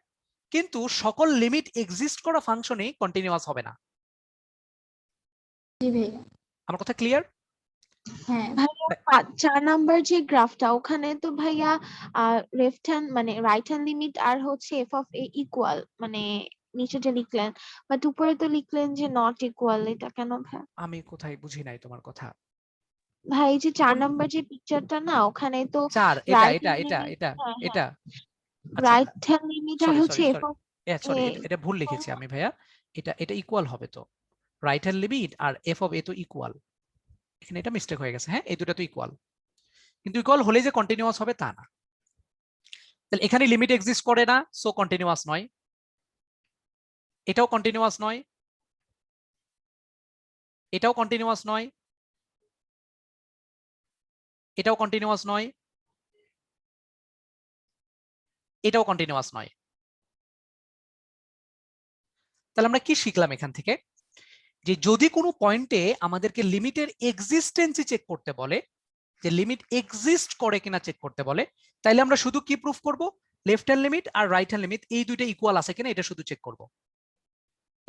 কিন্তু সকল লিমিট এক্সিস্ট করা ফাংশনই কন্টিনিউয়াস হবে না। জি ভাইয়া। আমার কথা ক্লিয়ার? হ্যাঁ ভাইয়া 4 নাম্বার যে গ্রাফটা ওখানে তো ভাইয়া লেফট হ্যান্ড মানে রাইট হ্যান্ড লিমিট আর হচ্ছে এফ অফ এ ইকুয়াল, মানে নিচেটা লিখলেন বাট উপরে তো লিখলেন যে নট ইকুয়াল, এটা কেন ভাই? আমি কোথায় বুঝি নাই তোমার কথা। ভাই এই যে 4 নাম্বার যে পিকচারটা না ওখানে তো 4 এটা রাইট এটা হ্যান্ড এটা লিমিট, এটা হ্যাঁ এটা আচ্ছা, রাইট হ্যান্ড লিমিট আর সরি হচ্ছে sorry f sorry of sorry, a. এটা ভুল লিখেছি আমি ভাইয়া। এটা এটা ইকুয়াল হবে তো, রাইট হ্যান্ড লিমিট আর এফ অফ এ তো ইকুয়াল, এখানে এটা মিস্টেক হয়ে গেছে। হ্যাঁ এই দুটো তো ইকুয়াল, কিন্তু ইকুয়াল হলে যে কন্টিনিউয়াস হবে তা না। তাহলে এখানে লিমিট এক্সিস্ট করে না, সো কন্টিনিউয়াস নয়। এটাও কন্টিনিউয়াস নয়, এটাও কন্টিনিউয়াস নয়, এটাও কন্টিনিউয়াস নয়, এটাও কন্টিনিউয়াস নয়। তাহলে আমরা কি শিখলাম এখান থেকে? যে যদি কোনো পয়েন্টে আমাদেরকে লিমিটের এক্সিস্টেন্সই চেক করতে বলে, যে লিমিট এক্সিস্ট করে কিনা চেক করতে বলে, তাইলে আমরা শুধু কি প্রুফ করব? লেফট হ্যান্ড লিমিট আর রাইট হ্যান্ড লিমিট এই দুইটা ইকুয়াল আছে কিনা এটা শুধু চেক করব।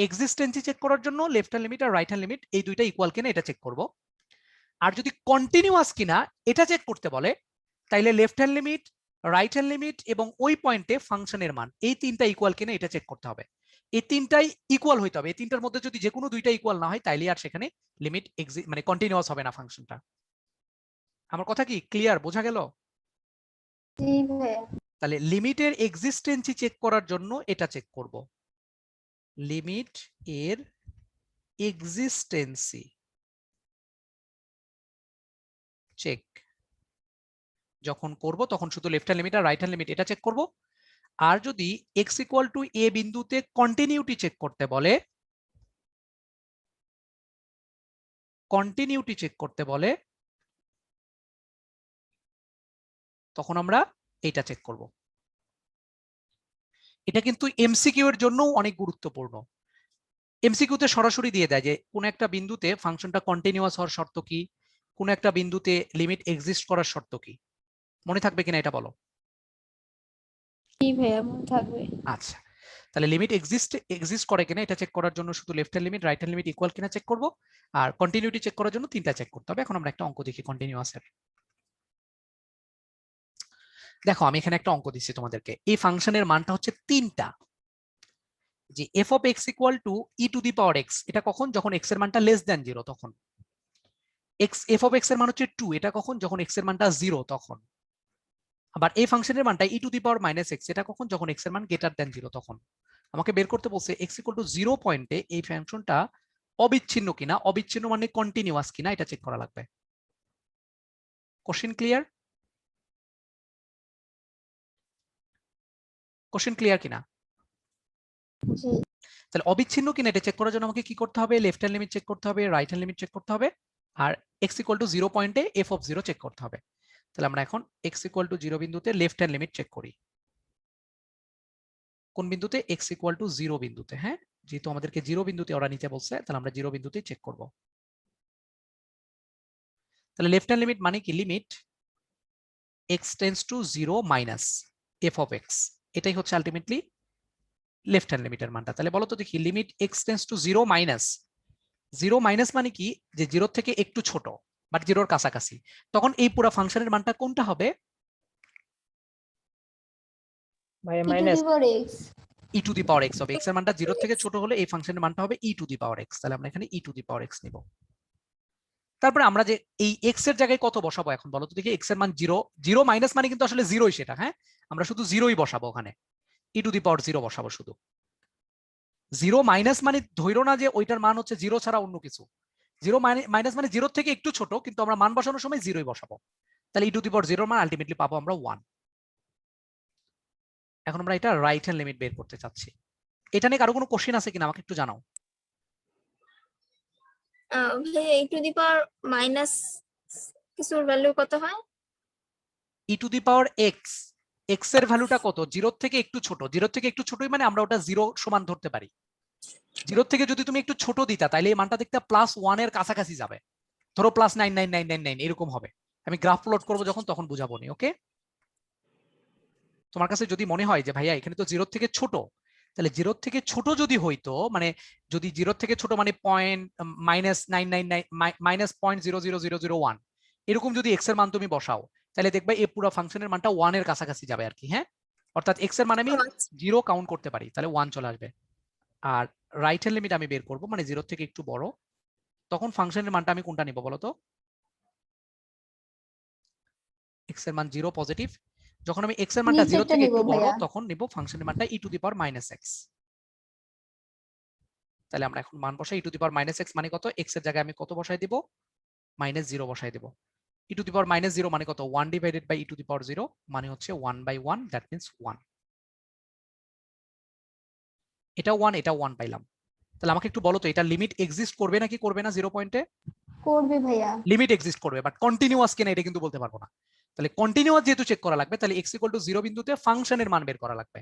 এক্সিস্টেন্সি চেক করার জন্য লেফট হ্যান্ড লিমিট আর রাইট হ্যান্ড লিমিট এই দুইটা ইকুয়াল কিনা এটা চেক করব। আর যদি কন্টিনিউয়াস কিনা এটা চেক করতে বলে, তাইলে left hand limit, right hand limit এবং ওই পয়েন্টে ফাংশনের মান এই তিনটা ইকুয়াল কিনা এটা চেক করতে হবে। এই তিনটাই ইকুয়াল হইতে হবে, এই তিনটার মধ্যে যদি যে কোনো দুইটা ইকুয়াল না হয় তাইলে আর সেখানে লিমিট মানে কন্টিনিউয়াস হবে না ফাংশনটা। আমার কথা কি ক্লিয়ার, বোঝা গেল? জি ভাইয়া। তাহলে লিমিটের এক্সিস্টেন্সি চেক করার জন্য এটা চেক করব, লিমিট এর এক্সিস্টেন্সি চেক যখন করব তখন শুধু লেফট হ্যান্ড লিমিট আর রাইট হ্যান্ড লিমিট এটা চেক করব। আর যদি এক্স ইকুয়াল টু এ বিন্দুতে কন্টিনিউটি চেক করতে বলে, কন্টিনিউটি চেক করতে বলে, তখন আমরা এটা চেক করব। এটা কিন্তু এমসিকিউ এর জন্য অনেক গুরুত্বপূর্ণ। এমসিকিউতে সরাসরি দিয়ে দেয় যে কোন একটা বিন্দুতে ফাংশনটা কন্টিনিউয়াস হওয়ার শর্ত কি, কোন একটা বিন্দুতে লিমিট এক্সিস্ট করার শর্ত কি। মনে থাকবে কিনা এটা বলো? জি ভাইয়া মনে থাকবে। আচ্ছা, তাহলে লিমিট এক্সিস্ট করে কিনা এটা চেক করার জন্য শুধু left hand limit, right hand limit equal কিনা চেক করব, আর কন্টিনিউটি চেক করার জন্য তিনটা চেক করতে হবে। এখন আমরা একটা অঙ্ক দেখি কন্টিনিউয়াসের। দেখো আমি এখানে একটা অঙ্ক দিচ্ছি তোমাদেরকে, এই ফাংশনের মানটা হচ্ছে 3টা। যে F of x equal to E to the power x, এটা কখন? যখন এক্স এর মানটা লেস দ্যান 0 তখন। এফ অফ এক্স এর মান হচ্ছে 2, এটা কখন? যখন এক্স এর মানটা 0 তখন। আবার এই ফাংশনের মানটা e to the power minus x, এটা কখন? যখন এক্স এর মান গ্রেটার দ্যান 0 তখন। আমাকে বের করতে বলছে এক্স ইকুয়াল টু 0 পয়েন্টে এই ফাংশনটা অবিচ্ছিন্ন কিনা, অবিচ্ছিন্ন মানে কন্টিনিউয়াস কিনা এটা চেক করা লাগবে। Question clear? কোশ্চেন ক্লিয়ার কিনা? জি তাহলে অবিচ্ছিন্ন কিনা এটা চেক করার জন্য আমাকে কি করতে হবে? লেফট হ্যান্ড লিমিট চেক করতে হবে, রাইট হ্যান্ড লিমিট চেক করতে হবে, আর এক্স ইকুয়াল টু 0 পয়েন্টে এফ অফ 0 চেক করতে হবে। তাহলে আমরা এখন এক্স ইকুয়াল টু 0 বিন্দুতে লেফট হ্যান্ড লিমিট চেক করি। কোন বিন্দুতে? এক্স ইকুয়াল টু 0 বিন্দুতে। হ্যাঁ, যেহেতু আমাদেরকে 0 বিন্দুতে ওরা নিতে বলছে, তাহলে আমরা 0 বিন্দুতে চেক করব। তাহলে লেফট হ্যান্ড লিমিট মানে কি? Limit x tends to 0 minus F of x, এটাই হচ্ছে আলটিমেটলি লেফট হ্যান্ড লিমিটের মানটা। তাহলে বলো তো দেখি, limit x tends to 0 minus, 0 মাইনাস মানে কি? যে 0 থেকে একটু ছোট বাট 0-র কাছাকাছি, তখন এই পুরো ফাংশনের মানটা কোনটা হবে? ভাইয়া e to minus the power x. E to the power x হবে। এক্স এর মানটা 0 থেকে ছোট হলে এই ফাংশনের মানটা হবে ই টু দি পাওয়ার এক্স। তাহলে আমরা এখানে ই টু দি পাওয়ার এক্স নিব। তারপরে আমরা যে এই এক্স এর জায়গায় কত বসাবো এখন বলো তো দেখি? এক্স এর মান 0, 0 মাইনাস মানে কিন্তু আসলে 0ই সেটা। হ্যাঁ, আমরা শুধু 0ই বসাবো ওখানে, ই টু দি পাওয়ার 0 বসাবো শুধু। 0 মাইনাস মানে ধৈর্য না যে ওইটার মান হচ্ছে 0 ছাড়া অন্য কিছু। 0 মাইনাস মানে 0 থেকে একটু ছোট, কিন্তু আমরা মান বসানোর সময় 0ই বসাবো। তাহলে ই টু দি পাওয়ার 0 মান আলটিমেটলি পাবো আমরা 1। এখন আমরা এটা রাইট হ্যান্ড লিমিট বের করতে চাচ্ছি। এটা নিয়ে কারো কোনো কোশ্চেন আছে কিনা আমাকে একটু জানাও। ভাইয়া e to the power minus কিছুর ভ্যালু কত হয়? E to the power x, x এর ভ্যালুটা কত? 0 থেকে একটু ছোট, 0 থেকে একটু ছোটই মানে আমরা ওটা 0 সমান ধরতে পারি। 0 থেকে যদি তুমি একটু ছোট দিতা তাহলে এই মানটা দেখতে +1 এর কাছাকাছি যাবে, ধরো +99999 এরকম হবে। আমি গ্রাফ প্লট করব যখন তখন বুঝাবো নি। ওকে, তোমার কাছে যদি মনে হয় যে ভাইয়া এখানে তো 0 থেকে ছোট, তাহলে 0 থেকে ছোট যদি হইতো, মানে যদি 0 থেকে ছোট মানে -0.00001 এরকম যদি x এর মান তুমি বসাও, তাহলে দেখবে এই পুরো ফাংশনের মানটা 1 এর কাছাকাছি যাবে আর কি। হ্যাঁ, অর্থাৎ x এর মানে আমি 0 কাউন্ট করতে পারি, তাহলে 1 চলে আসবে। আর রাইট হ্যান্ড লিমিট আমি বের করব, মানে 0 থেকে একটু বড়, তখন ফাংশনের মানটা আমি কোনটা নিব বলো তো? x এর মান 0 পজিটিভ, যখন আমি x এর মানটা 0 নিচেরটা থেকে নিব একটু বড় ভাইয়া। তখন নিব ফাংশনের মানটা e⁻⁻x। তাহলে আমরা এখন মান বসাই, e⁻⁻x মানে কত, x এর জায়গায় আমি কত বসাই দিব, -0 বসাই দেব। e⁻⁻0 মানে কত, 1 ডিভাইডেড বাই e⁻0 মানে হচ্ছে 1/1, দ্যাট মিন্স 1। এটা 1, এটা 1 পাইলাম। তাহলে আমাকে একটু বলো তো এটা লিমিট এক্সিস্ট করবে নাকি করবে না? 0 পয়েন্টে করবে ভাইয়া। লিমিট এক্সিস্ট করবে, বাট কন্টিনিউয়াস কিনা এটা কিন্তু বলতে পারবো না। তাহলে কন্টিনিউয়াস যেহেতু চেক করা লাগবে, তাহলে x = 0 বিন্দুতে ফাংশনের মান বের করা লাগবে।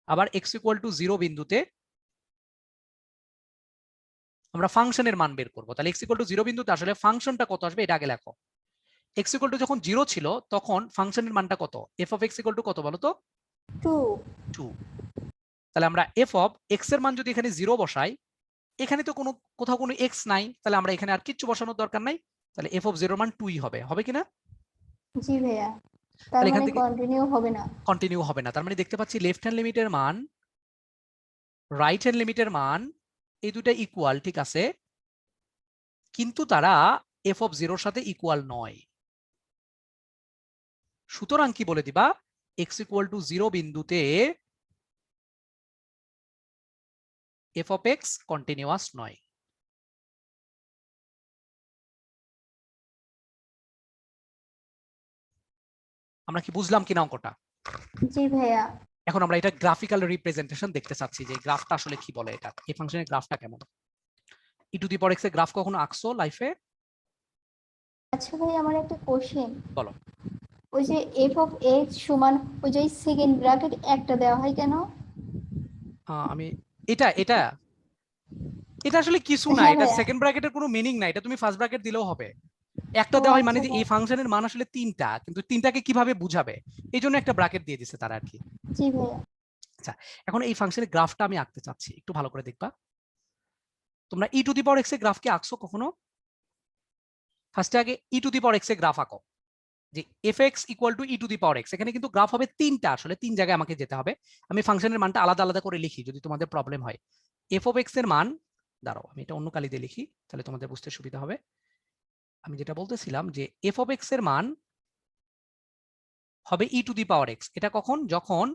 আবার x = 0 বিন্দুতে আমরা ফাংশনের মান বের করব। তাহলে x = 0 বিন্দুতে আসলে ফাংশনটা কত আসবে এটা আগে লেখো। x = যখন 0 ছিল তখন ফাংশনের মানটা কত, f(x) কত বলো তো? 2। 2। তাহলে আমরা f(x) এর মান যদি এখানে 0 বসাই, এখানে তো কোথাও কোনো x নাই, তাহলে আমরা এখানে আর কিচ্ছু বসানোর দরকার নাই, তাহলে f(0) এর মান 2ই হবে কি না? জি ভাইয়া, তার তাহলে এখান মানে থেকে কন্টিনিউ হবে না। কন্টিনিউ হবে না। তার মানে দেখতে পাচ্ছি লেফট হ্যান্ড লিমিটের মান, রাইট হ্যান্ড লিমিটের মান এই দুটো ইকুয়াল, ঠিক আছে, কিন্তু তারা f(0) এর সাথে ইকুয়াল নয়। সুতরাং কি বলে দিবা, x = 0 বিন্দুতে f(x) কন্টিনিউয়াস নয়। আমরা কি বুঝলাম কিনা অঙ্কটা? জি ভাইয়া। এখন আমরা এটা গ্রাফিক্যাল রিপ্রেজেন্টেশন দেখতে চাচ্ছি যে গ্রাফটা আসলে কি বলে, এটা এই ফাংশনের গ্রাফটা কেমন। e⁻x এর গ্রাফ কখনো আঁকছো লাইফে? আচ্ছা ভাই, আমার একটা কোশ্চেন। বলো। ওই যে f(x) সমান ওই যে সেকেন্ড ব্র্যাকেট একটা দেওয়া হয় কেন? আমি এটা এটা এটা আসলে কিছু না, হ্যাঁ এটা ভাইয়া। সেকেন্ড ব্র্যাকেটের কোনো মিনিং না, এটা তুমি ফার্স্ট ব্র্যাকেট দিলেও হবে। একটা ও দেওয়া হয় মানে আচ্ছা যে ভাইয়া। এই ফাংশনের মান আসলে 3টা, কিন্তু 3টাকে কিভাবে বুঝাবে এই জন্য একটা ব্র্যাকেট দিয়ে দিছে তারা আর কি। জি ভাইয়া। আচ্ছা, এখন এই ফাংশনের গ্রাফটা আমি আঁকতে চাচ্ছি, একটু ভালো করে দেখবা। তোমরা e⁻x এর গ্রাফ কি আঁকছো কখনো? ফার্স্টে আগে e⁻x এর গ্রাফ আঁকো, যে f(x) = e⁻x। এখানে কিন্তু গ্রাফ হবে 3টা, আসলে 3 জায়গায় আমাকে যেতে হবে। আমি ফাংশনের মানটা আলাদা আলাদা করে লিখি যদি তোমাদের প্রবলেম হয়। f(x) এর মান, দাঁড়াও আমি এটা অন্য কালি দিয়ে লিখি তাহলে তোমাদের বুঝতে সুবিধা হবে। আমি যেটা বলতেছিলাম যে f(x) এর মান হবে e⁻x। এটা কখন, যখন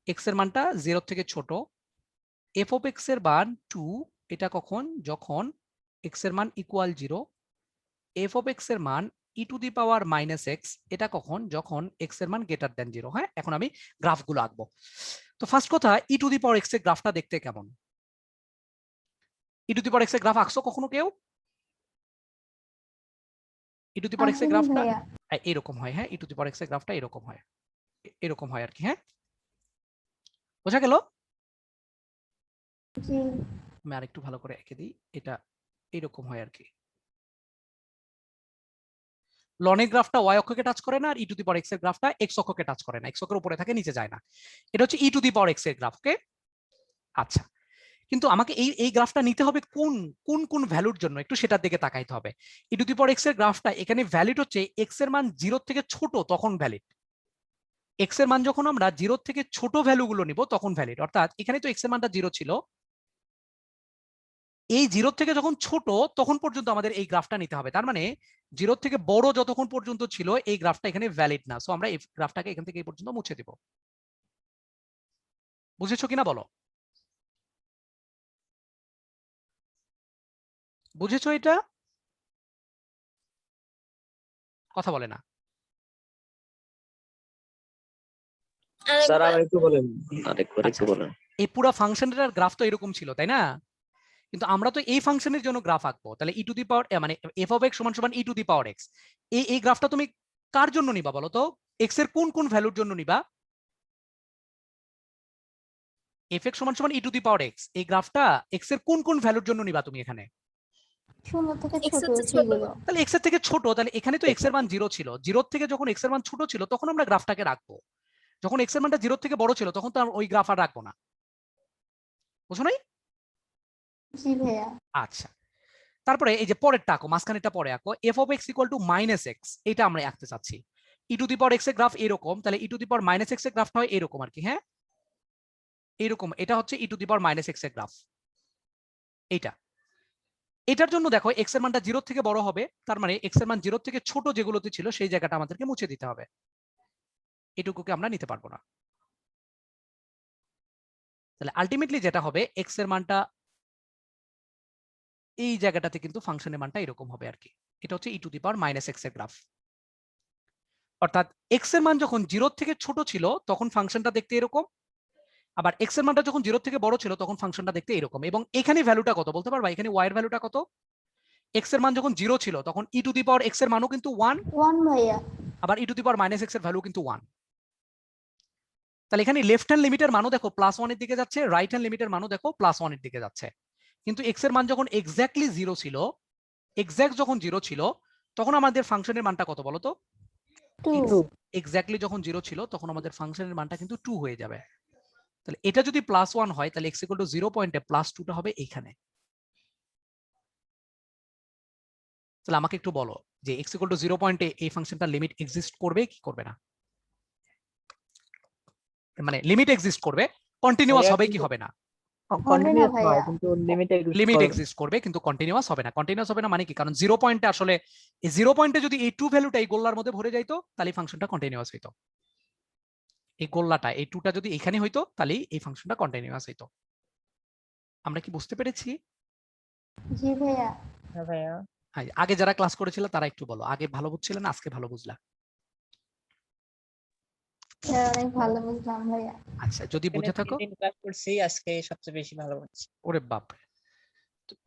x এর মানটা 0 থেকে ছোট। f(x) এর মান 2, এটা কখন, যখন x এর মান = 0। f(x) এর মান e⁻⁻x, এটা কখন, যখন x এর মান > 0। হ্যাঁ, এখন আমি গ্রাফগুলো আঁকবো। তো ফার্স্ট কথা, e⁻x এর গ্রাফটা দেখতে কেমন? e⁻x এর গ্রাফ আঁকছো কখনো কেউ? e⁻x এর আসেনি গ্রাফটা ভাইয়া। এরকম হয়। হ্যাঁ, e⁻x এর গ্রাফটা এরকম হয়, এরকম হয় আর কি। হ্যাঁ, বোঝা গেল? জি। আমি আরেকটু ভালো করে এঁকে দিই, এটা এরকম হয় আর কি। লনের গ্রাফটা y অক্ষকে টাচ করে না, আর e⁻x এর গ্রাফটা x অক্ষকে টাচ করে না, x অক্ষের উপরে থাকে নিচে যায় না। এটা হচ্ছে e⁻x এর গ্রাফ। ওকে, আচ্ছা, কিন্তু আমাকে এই গ্রাফটা নিতে হবে কোন কোন কোন ভ্যালুর জন্য, একটু সেটার দিকে তাকাইতে হবে। e⁻x এর গ্রাফটা এখানে ভ্যালিড হচ্ছে x এর মান 0 থেকে ছোট তখন ভ্যালিড। x এর মান যখন আমরা 0 থেকে ছোট ভ্যালুগুলো নিব তখন ভ্যালিড। অর্থাৎ এখানে তো x এর মানটা 0 ছিল, এই 0 থেকে যখন ছোট তখন পর্যন্ত আমাদের এই গ্রাফটা নিতে হবে। তার মানে 0 থেকে বড় যতক্ষণ পর্যন্ত ছিল এই গ্রাফটা এখানে ভ্যালিড না, সো আমরা এই গ্রাফটাকে এখান থেকে এই পর্যন্ত মুছে দিব। বুঝেছো কিনা বলো? বুঝেছো এটা? কথা বলে না। স্যার আরেকবার। আরেকটু বলেন, আরেকবার একটু বলেন। এই পুরো ফাংশনের গ্রাফ তো এরকম ছিল, তাই না? কিন্তু আমরা তো এই ফাংশনের জন্য গ্রাফ আঁকবো, তাহলে মানে f(x) = e⁻x। এই গ্রাফটা তুমি কার জন্য নিবা বলো তো? x এর কোন কোন ভ্যালুর জন্য নিবা? f(x) সমান সমান e two the power x, এই গ্রাফটা x এর কোন কোন ভ্যালুর জন্য নিবা তুমি এখানে? 0 থেকে X ছোট হচ্ছে ছোট। যেগুলো। তাহলে x এর থেকে ছোট, তাহলে এখানে তো x এর মান 0 ছিল, 0 থেকে যখন x এর মান ছোট ছিল তখন আমরা গ্রাফটাকে রাখবো, যখন x এর মানটা 0 থেকে বড় ছিল তখন তো আমরা ওই গ্রাফ আর রাখবো না, বুঝছো নাই? জি ভাইয়া। আচ্ছা, তারপরে এই যে পরেরটা আঁকো, মাঝখানেরটা পরে আঁকো, f of x equal to -x, এটা আমরা আঁকতে চাচ্ছি। e two the power x এর গ্রাফ এরকম, তাহলে e two the power -x এর গ্রাফটা হয় এরকম আর কি, হ্যাঁ এরকম, এটা হচ্ছে e two the power -x এর গ্রাফ। এইটা, এটার জন্য দেখো x এর মানটা 0 থেকে বড় হবে, তার মানে x এর মান 0 থেকে ছোট যেগুলোতে ছিল সেই জায়গাটা আমাদেরকে মুছে দিতে হবে, এটুকুকে আমরা নিতে পারবো না। তাহলে আলটিমেটলি যেটা হবে x এর মানটা এই জায়গাটাতে কিন্তু ফাংশনের মানটা এরকম হবে আর কি, এটা হচ্ছে e two the power -x এর গ্রাফ। অর্থাৎ x এর মান যখন 0 থেকে ছোট ছিল তখন ফাংশনটা দেখতে এরকম, আবার x এর মানটা যখন 0 থেকে বড় ছিল তখন ফাংশনটা দেখতে এরকম। এবং এখানে ভ্যালুটা কত বলতে পারবা? এখানে y এর ভ্যালুটা কত? x এর মান যখন 0 ছিল তখন e two the power x এর মানও কিন্তু 1, 1 ভাইয়া। আবার e two the power -x এর ভ্যালু কিন্তু 1। তাহলে এখানে লেফট হ্যান্ড লিমিটের মানও দেখো +1 এর দিকে যাচ্ছে, রাইট হ্যান্ড লিমিটের মানও দেখো +1 এর দিকে যাচ্ছে। কিন্তু x এর মান যখন এক্স্যাক্টলি 0 ছিল, এক্স্যাক্ট যখন 0 ছিল তখন আমাদের ফাংশনের মানটা কত বলো তো? 2। এক্স্যাক্টলি যখন 0 ছিল তখন আমাদের ফাংশনের মানটা কিন্তু 2 হয়ে যাবে। তাহলে এটা যদি +1 হয় তাহলে x = 0 পয়েন্টে +2টা হবে এইখানে। তাহলে আমাকে একটু বলো যে x = 0 পয়েন্টে এই ফাংশনটার লিমিট এক্সিস্ট করবে কি করবে না? মানে লিমিট এক্সিস্ট করবে, কন্টিনিউয়াস হবে কি হবে না? কন্টিনিউয়াস ভাইয়া। নয় কিন্তু লিমিটে লিমিট এক্সিস্ট করবে কিন্তু কন্টিনিউয়াস হবে না। কন্টিনিউয়াস হবে না মানে কি? কারণ 0 পয়েন্টে আসলে এই 0 পয়েন্টে যদি এই 2 ভ্যালুটা এই গোল্লার মধ্যে ভরে যাইতো তাহলে ফাংশনটা কন্টিনিউয়াস হইতো। এই গোল্লাটা এই 2টা যদি এখানে হইতো তাহলে এই ফাংশনটা কন্টিনিউয়াস হইতো। আমরা কি বুঝতে পেরেছি? জি ভাইয়া। হ্যাঁ ভাইয়া। হ্যাঁ, আগে যারা ক্লাস করেছিল তারা একটু বলো, আগে ভালো বুঝছিলে না আজকে ভালো বুঝলা? হ্যাঁ, অনেক ভালো বুঝলাম ভাইয়া। আচ্ছা, যদি বুঝে থাকো, 3 দিন ক্লাস করছি, আজকে সবচেয়ে বেশি ভালো হচ্ছে। ওরে বাপ।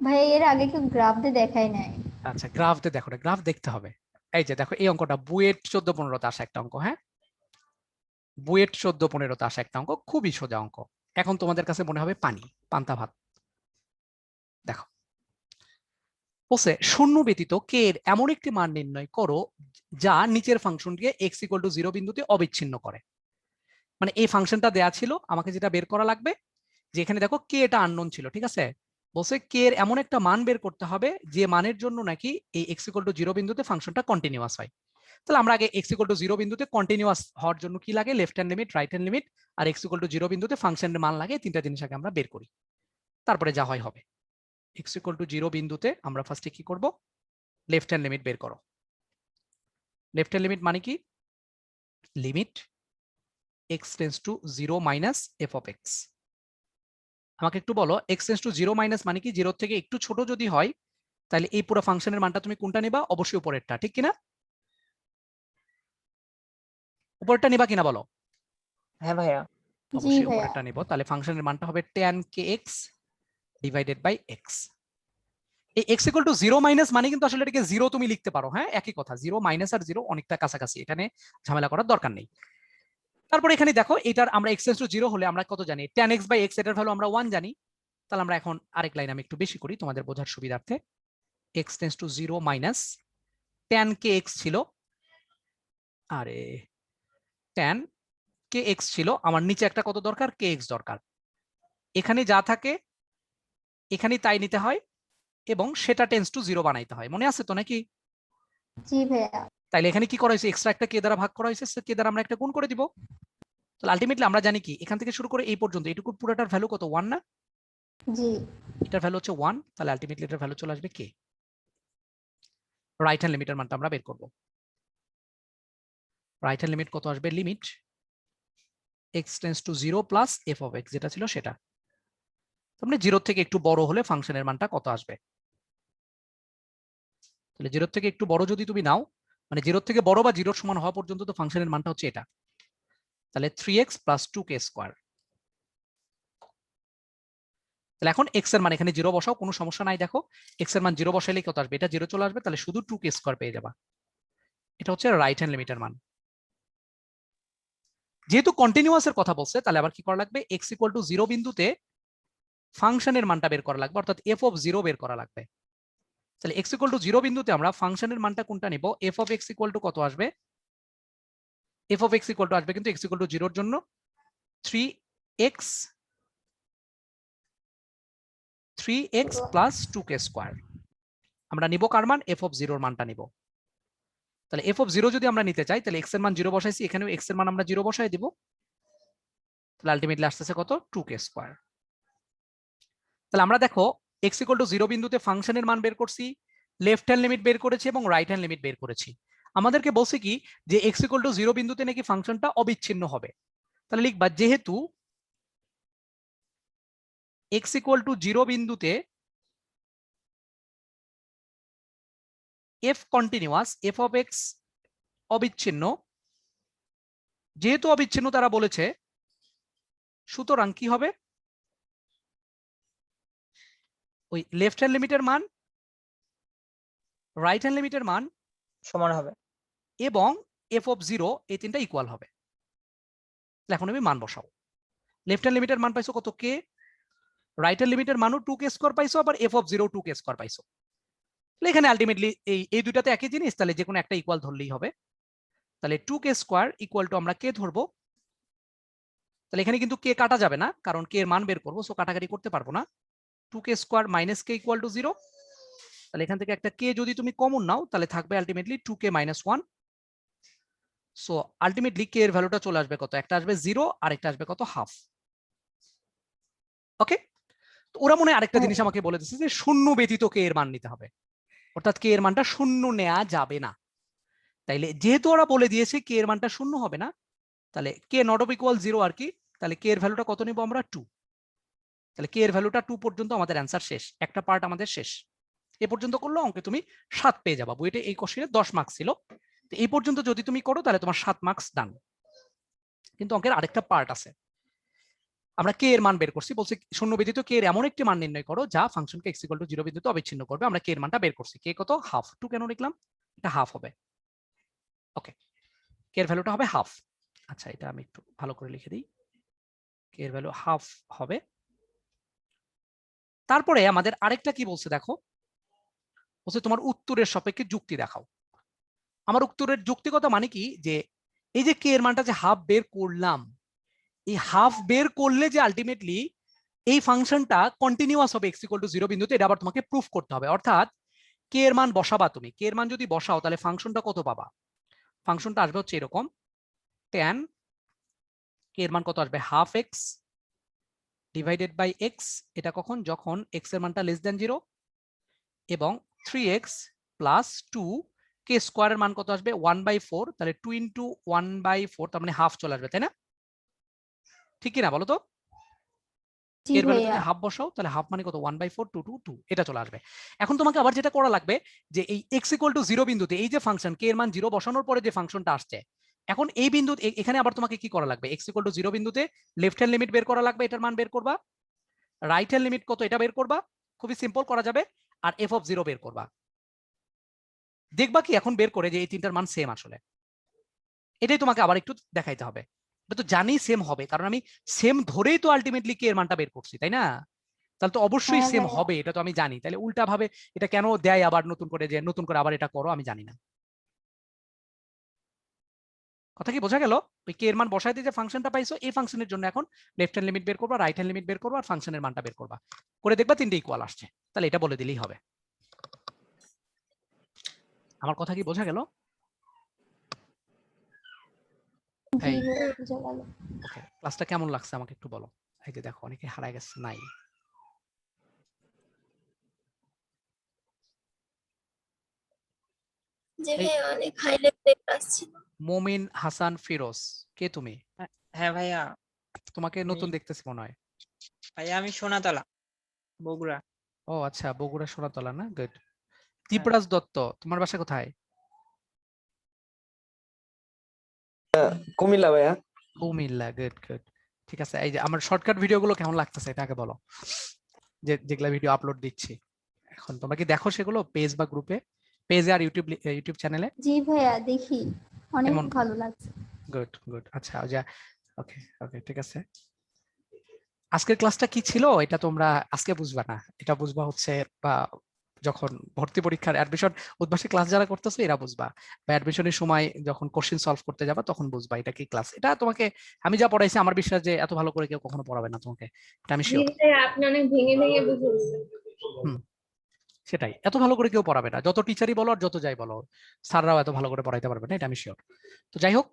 ভাইয়া এর আগে কেউ গ্রাফ দিয়ে দেখায় নাই। আচ্ছা, গ্রাফ দিয়ে দেখো, গ্রাফ দেখতে হবে। এই যে দেখো এই অঙ্কটা বুয়েট 14-15তে আসা একটা অঙ্ক, হ্যাঁ বুয়েট 14-15তে আসা একটা অঙ্ক, খুবই সোজা অঙ্ক। এখন তোমাদের কাছে মনে হবে পানি, পান্তা ভাত। দেখো বলছে শূন্য ব্যতীত কে এর এমন একটি মান নির্ণয় করো যা নিচের ফাংশনকে x = 0 বিন্দুতে অবিচ্ছিন্ন করে। মানে এই ফাংশনটা দেয়া ছিল, আমাকে যেটা বের করা লাগবে যে এখানে দেখো কে এটা আননোন ছিল, ঠিক আছে? বলছে কে এর এমন একটা মান বের করতে হবে যে মানের জন্য নাকি এই x = 0 বিন্দুতে ফাংশনটা কন্টিনিউয়াস হয়। তাহলে আমরা আগে x = 0 বিন্দুতে কন্টিনিউয়াস হওয়ার জন্য কি লাগে? Left hand limit, right hand limit, আর x = 0 বিন্দুতে ফাংশনের মান লাগে, তিনটা জিনিস আগে আমরা বের করি, তারপরে যা হয় হবে। x = 0 বিন্দুতে আমরা ফার্স্টে কি করব? লেফট হ্যান্ড লিমিট বের করো। লেফট হ্যান্ড লিমিট মানে কি? Limit x tends two 0 minus f of x। আমাকে একটু বলো x টেন্ডস টু 0 মাইনাস মানে কি? 0 থেকে একটু ছোট যদি হয় তাহলে এই পুরো ফাংশনের মানটা তুমি কোনটা নিবা? অবশ্যই উপরেরটা, ঠিক কিনা? উপরেরটা নিবা কিনা বলো? হ্যাঁ ভাইয়া। জি অবশ্যই ভাইয়া। উপরেরটা নিব। তাহলে ফাংশনের মানটা হবে tan kx divided by x। এই x = 0 মাইনাস মানে কিন্তু আসলে এটাকে 0 তুমি লিখতে পারো, হ্যাঁ একই কথা, 0 মাইনাস আর 0 অনেকটা কাছাকাছি, এখানে ঝামেলা করার দরকার নেই। তারপর এখানে দেখো এটার আমরা x টেন্ডস টু 0 হলে আমরা কত জানি? tan x বাই x, এটার ভ্যালু আমরা 1 জানি। তাহলে আমরা এখন আরেক লাইন আমি একটু বেশি করি তোমাদের বোঝার সুবিধার্থে। x tends two 0 minus tan kx ছিল, আরে tan kx ছিল, আমার নিচে একটা কত দরকার? kx দরকার। এখানে যা থাকে এখানে তাই নিতে হয় এবং সেটা টেন্ডস টু 0 বানাইতে হয়, মনে আছে তো নাকি? জি ভাইয়া। তাইলে এখানে কি করা হয়েছে? এক্সট্রা একটা কে দ্বারা ভাগ করা হয়েছে, কে দ্বারা আমরা একটা গুণ করে দিব। তাহলে আলটিমেটলি আমরা জানি কি এখান থেকে শুরু করে এই পর্যন্ত এটুকু পুরোটার ভ্যালু কত? 1 না? জি। এটার ভ্যালু হচ্ছে 1, তাহলে আলটিমেটলি এটার ভ্যালু চলে আসবে কে। রাইট হ্যান্ড লিমিটের মানটা আমরা বের করব। রাইট হ্যান্ড লিমিট কত আসবে? Limit x tends two 0 plus f of x, যেটা ছিল সেটা। তাহলে 0 থেকে একটু বড় হলে ফাংশনের মানটা কত আসবে? তাহলে 0 থেকে একটু বড় যদি তুমি নাও, মানে 0 থেকে বড় বা 0 সমান হওয়া পর্যন্ত তো ফাংশনের মানটা হচ্ছে এটা, তাহলে 3x প্লাস 2k স্কোয়ার। তাহলে এখন x এর মান এখানে 0 বসাও, কোনো সমস্যা নাই। দেখো x এর মান 0 বসাইলে কত আসবে? এটা 0 চলে আসবে, তাহলে শুধু 2k স্কোয়ার পেয়ে যাবা। এটা হচ্ছে রাইট হ্যান্ড লিমিটের মান। যেহেতু কন্টিনিউয়াস এর কথা বলছে তাহলে আবার কি করা লাগবে, এক্স ইকুয়াল টু 0 বিন্দুতে ফাংশনের মানটা বের করা লাগবে, অর্থাৎ এফ অফ 0 বের করা লাগবে। তাহলে এক্স ইকুয়াল টু 0 বিন্দুতে আমরা ফাংশনের মানটা কোনটা নিব, F of x equal to কত আসবে, F of x equal to আসবে কিন্তু এক্স ইকুয়াল টু 0 এর জন্য 3x প্লাস 2k স্কয়ার। আমরা নিব কার মান, এফ অফ 0 এর মানটা নিব। তাহলে এফ অফ 0 যদি আমরা নিতে চাই তাহলে এক্স এর মান 0 বসাইছি, এখানেও এক্স এর মান আমরা 0 বসাই দিব, তাহলে আলটিমেটলি আসতেছে কত, 2k স্কয়ার। তাহলে আমরা দেখো এক্স ইকুয়াল টু 0 বিন্দুতে ফাংশনের মান বের করছি, লেফট হ্যান্ড লিমিট বের করেছি এবং রাইট হ্যান্ড লিমিট বের করেছি। আমাদেরকে বলছে কি যে এক্স ইকুয়াল টু 0 বিন্দুতে নাকি ফাংশনটা অবিচ্ছিন্ন হবে। তাহলে লিখবা যেহেতু এক্স ইকুয়াল টু 0 বিন্দুতে F continuous, F of x অবিচ্ছিন্ন, যেহেতু অবিচ্ছিন্ন তারা বলেছে, সুতরাং কি হবে, ওই লেফট হ্যান্ড লিমিটের মান, রাইট হ্যান্ড লিমিটের মান সমান হবে। এবং এফ অফ 0 এই তিনটা ইকুয়াল হবে। এখন আমি মান বসাবো, লেফট হ্যান্ড লিমিটের মান পাইছো কত, কে, রাইট হ্যান্ড লিমিটের মানও 2k স্কয়ার পাইছো, আবার এফ অফ 0 2k স্কয়ার পাইছো। তাহলে এখানে আলটিমেটলি এই দুইটাতে একই জিনিস, তাহলে যে কোনো একটা ইকুয়াল ধরলেই হবে। তাহলে 2k স্কয়ার ইকুয়াল টু আমরা কে ধরবো, তাহলে এখানে কিন্তু কে কাটা যাবে না কারণ কে এর মান বের করবো, সো কাটাকাটি করতে পারবো না। 2k square minus K equal to 0, তাহলে এখান থেকে একটা কে যদি তুমি কমন নাও তাহলে থাকবে ultimately 2k minus 1। So ultimately k এর ভ্যালুটা চলে আসবে কত, একটা আসবে 0 আর একটা আসবে কত, হাফ। ওকে, তো ওরা মনে হয় আরেকটা জিনিস আমাকে বলে দিচ্ছে যে শূন্য ব্যতীত কে এর মান নিতে হবে, অর্থাৎ কে এর মানটা শূন্য নেওয়া যাবে না। তাইলে যেহেতু ওরা বলে দিয়েছে কে এর মানটা শূন্য হবে না, তাহলে কে নট অফ ইকুয়াল 0 আর কি, তাহলে কে এর ভ্যালুটা কত নিব আমরা, 2। তাহলে কে এর ভ্যালুটা 2 পর্যন্ত আমাদের অ্যান্সার শেষ, একটা পার্ট আমাদের শেষ। এ পর্যন্ত করলে অঙ্কে তুমি 7 পেয়ে যাবা। বইটা এই কোশ্চেনে 10 মার্কস ছিল, তো এই পর্যন্ত যদি তুমি করো তাহলে তোমার 7 মার্কস ডান। কিন্তু অঙ্কের আরেকটা পার্ট আছে, আমরা কে এর মান বের করছি, বলছে শূন্য ব্যতীত কে এর এমন একটি মান নির্ণয় করো যা ফাংশনকে এক্স ইকুয়াল টু 0 বিন্দুতে অবিচ্ছিন্ন করবে। আমরা কে এর মানটা বের করছি, কে কত, হাফ। 2 কেন লিখলাম, এটা হাফ হবে। ওকে, কে এর ভ্যালুটা হবে হাফ। আচ্ছা, এটা আমি একটু ভালো করে লিখে দিই, কে এর ভ্যালু হাফ হবে। তারপরে আমাদের আরেকটা কি বলছে দেখো, বলছে তোমার উত্তরের সাপেক্ষে যুক্তি দেখাও। আমার উত্তরের যুক্তিগত মানে কি, যে এই যে কে এর মানটা যে হাফ বের করলাম, এই হাফ বের করলে যে আলটিমেটলি এই ফাংশনটা কন্টিনিউয়াস হবে এক্স ইকুয়াল টু 0 বিন্দুতে, এটা আবার তোমাকে প্রুফ করতে হবে। অর্থাৎ কে এর মান বসাবা তুমি, কে এর মান যদি বসাও তাহলে ফাংশনটা কত পাবা, ফাংশনটা আসবে হচ্ছে এরকম, tan কে এর মান কত আসবে, half x divided by x. এটা কখন, যখন এক্স এর মানটা লেস দেন 0, এবং 3x প্লাস 2 কে স্কোয়ারের মান কত আসবে, 1/4। তাহলে 2 ইন্টু 1/4, তার মানে হাফ চলে আসবে, তাই না? ঠিক কিনা বলো তো? জি এর ভ্যালু ভাইয়া। যদি হাফ বসাও তাহলে হাফ মানে কত, 1/4 2 2 2, এটা চলে আসবে। এখন তোমাকে আবার যেটা করা লাগবে, যে এই x ইকুয়াল টু 0 বিন্দুতে এই যে ফাংশন কে এর মান 0 বসানোর পরে যে ফাংশনটা আসছে, এখন এই বিন্দু এখানে আবার তোমাকে কি করা লাগবে, x ইকুয়াল টু 0 বিন্দুতে লেফট হ্যান্ড লিমিট বের করা লাগবে, এটার মান বের করবা, রাইট হ্যান্ড লিমিট কত এটা বের করবা, খুবই সিম্পল করা যাবে, আর f অফ 0 বের করবা। দেখবা কি এখন বের করে যে এই তিনটার মান সেম আসলে, এটাই তোমাকে আবার একটু দেখাইতে হবে। এটা তো জানি সেম হবে, কারণ আমি সেম ধরেই তো আলটিমেটলি কে এর মানটা বের করছি, তাই না? তাহলে তো অবশ্যই হ্যাঁ সেম ভাইয়া। হবে, এটা তো আমি জানি। তাহলে উল্টা ভাবে এটা কেন দেয় আবার নতুন করে, যে নতুন করে আবার এটা করো, আমি জানি না। কথা কি বোঝা গেল? ওই কে এর মান বসাই দিয়ে যে ফাংশনটা পাইছো, এই ফাংশনের জন্য এখন লেফট হ্যান্ড লিমিট বের করবা, রাইট হ্যান্ড লিমিট বের করবা, আর ফাংশনের মানটা বের করবা, করে দেখবা তিনটে ইকুয়াল আসছে। তাহলে এটা বলে দিলেই হবে। আমার কথা কি বোঝা গেল? জি এই ভাইয়া, বুঝা গেল। ওকে, ক্লাসটা কেমন লাগছে আমাকে একটু বলো। এই যে দেখো অনেকে হারায় গেছে, নাই যে এই ভাই অনেক হাই লেভেলের ক্লাস ছিল। মোমিন হাসান ফিরোজ, কে তুমি? হ্যাঁ ভাইয়া, তোমাকে নতুন দেখতেছি মনে হয়। ভাইয়া আমি সোনাতলা, বগুড়া। ও আচ্ছা, বগুড়া সোনাতলা না, গুড। দীপরাজ দত্ত, তোমার বাসা কোথায়? কুমিল্লা ভাইয়া। Comilla, good good. ঠিক আছে, এই যে আমার শর্টকাট ভিডিওগুলো কেমন লাগতেছে এটা আগে বলো, যে যেগুলা ভিডিও আপলোড দিচ্ছি এখন, তোমরা কি দেখো সেগুলো পেজ বা গ্রুপে, পেজে আর ইউটিউব চ্যানেলে? জি ভাইয়া, দেখি, অনেক কেমন, ভালো লাগছে। Good good. আচ্ছা, যা ওকে ওকে ঠিক আছে। আজকের ক্লাসটা কি ছিল এটা তোমরা আজকে বুঝবা না, এটা বুঝবা হচ্ছে বা যখন ভর্তি পরীক্ষার অ্যাডমিশন উদ্ভাসী ক্লাস যারা করতেছে এরা বুঝবা, বা অ্যাডমিশনের সময় যখন কোশ্চেন সলভ করতে যাবা তখন বুঝবা এটা কি ক্লাস। এটা তোমাকে আমি যা পড়াইছি আমার বিশ্বাস যে এত ভালো করে কেউ কখনো পড়াবে না তোমাকে, এটা আমি শিওর। আপনি অনেক ভেঙে ভেঙে বুঝেছেন। সেটাই, এত ভালো করে কেউ পড়াবে না, যত টিচারই বলো আর যত যাই বলো, স্যাররাও এত ভালো করে পড়াইতে পারবে না, এটা আমি শিওর। তো যাই হোক,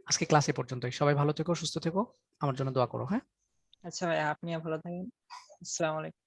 আজকে ক্লাস এ পর্যন্তই। সবাই ভালো থেকো, সুস্থ থেকো, আমার জন্য দোয়া করো। হ্যাঁ, আচ্ছা ভাই, আপনিও ভালো থাকেন। আসসালামু আলাইকুম।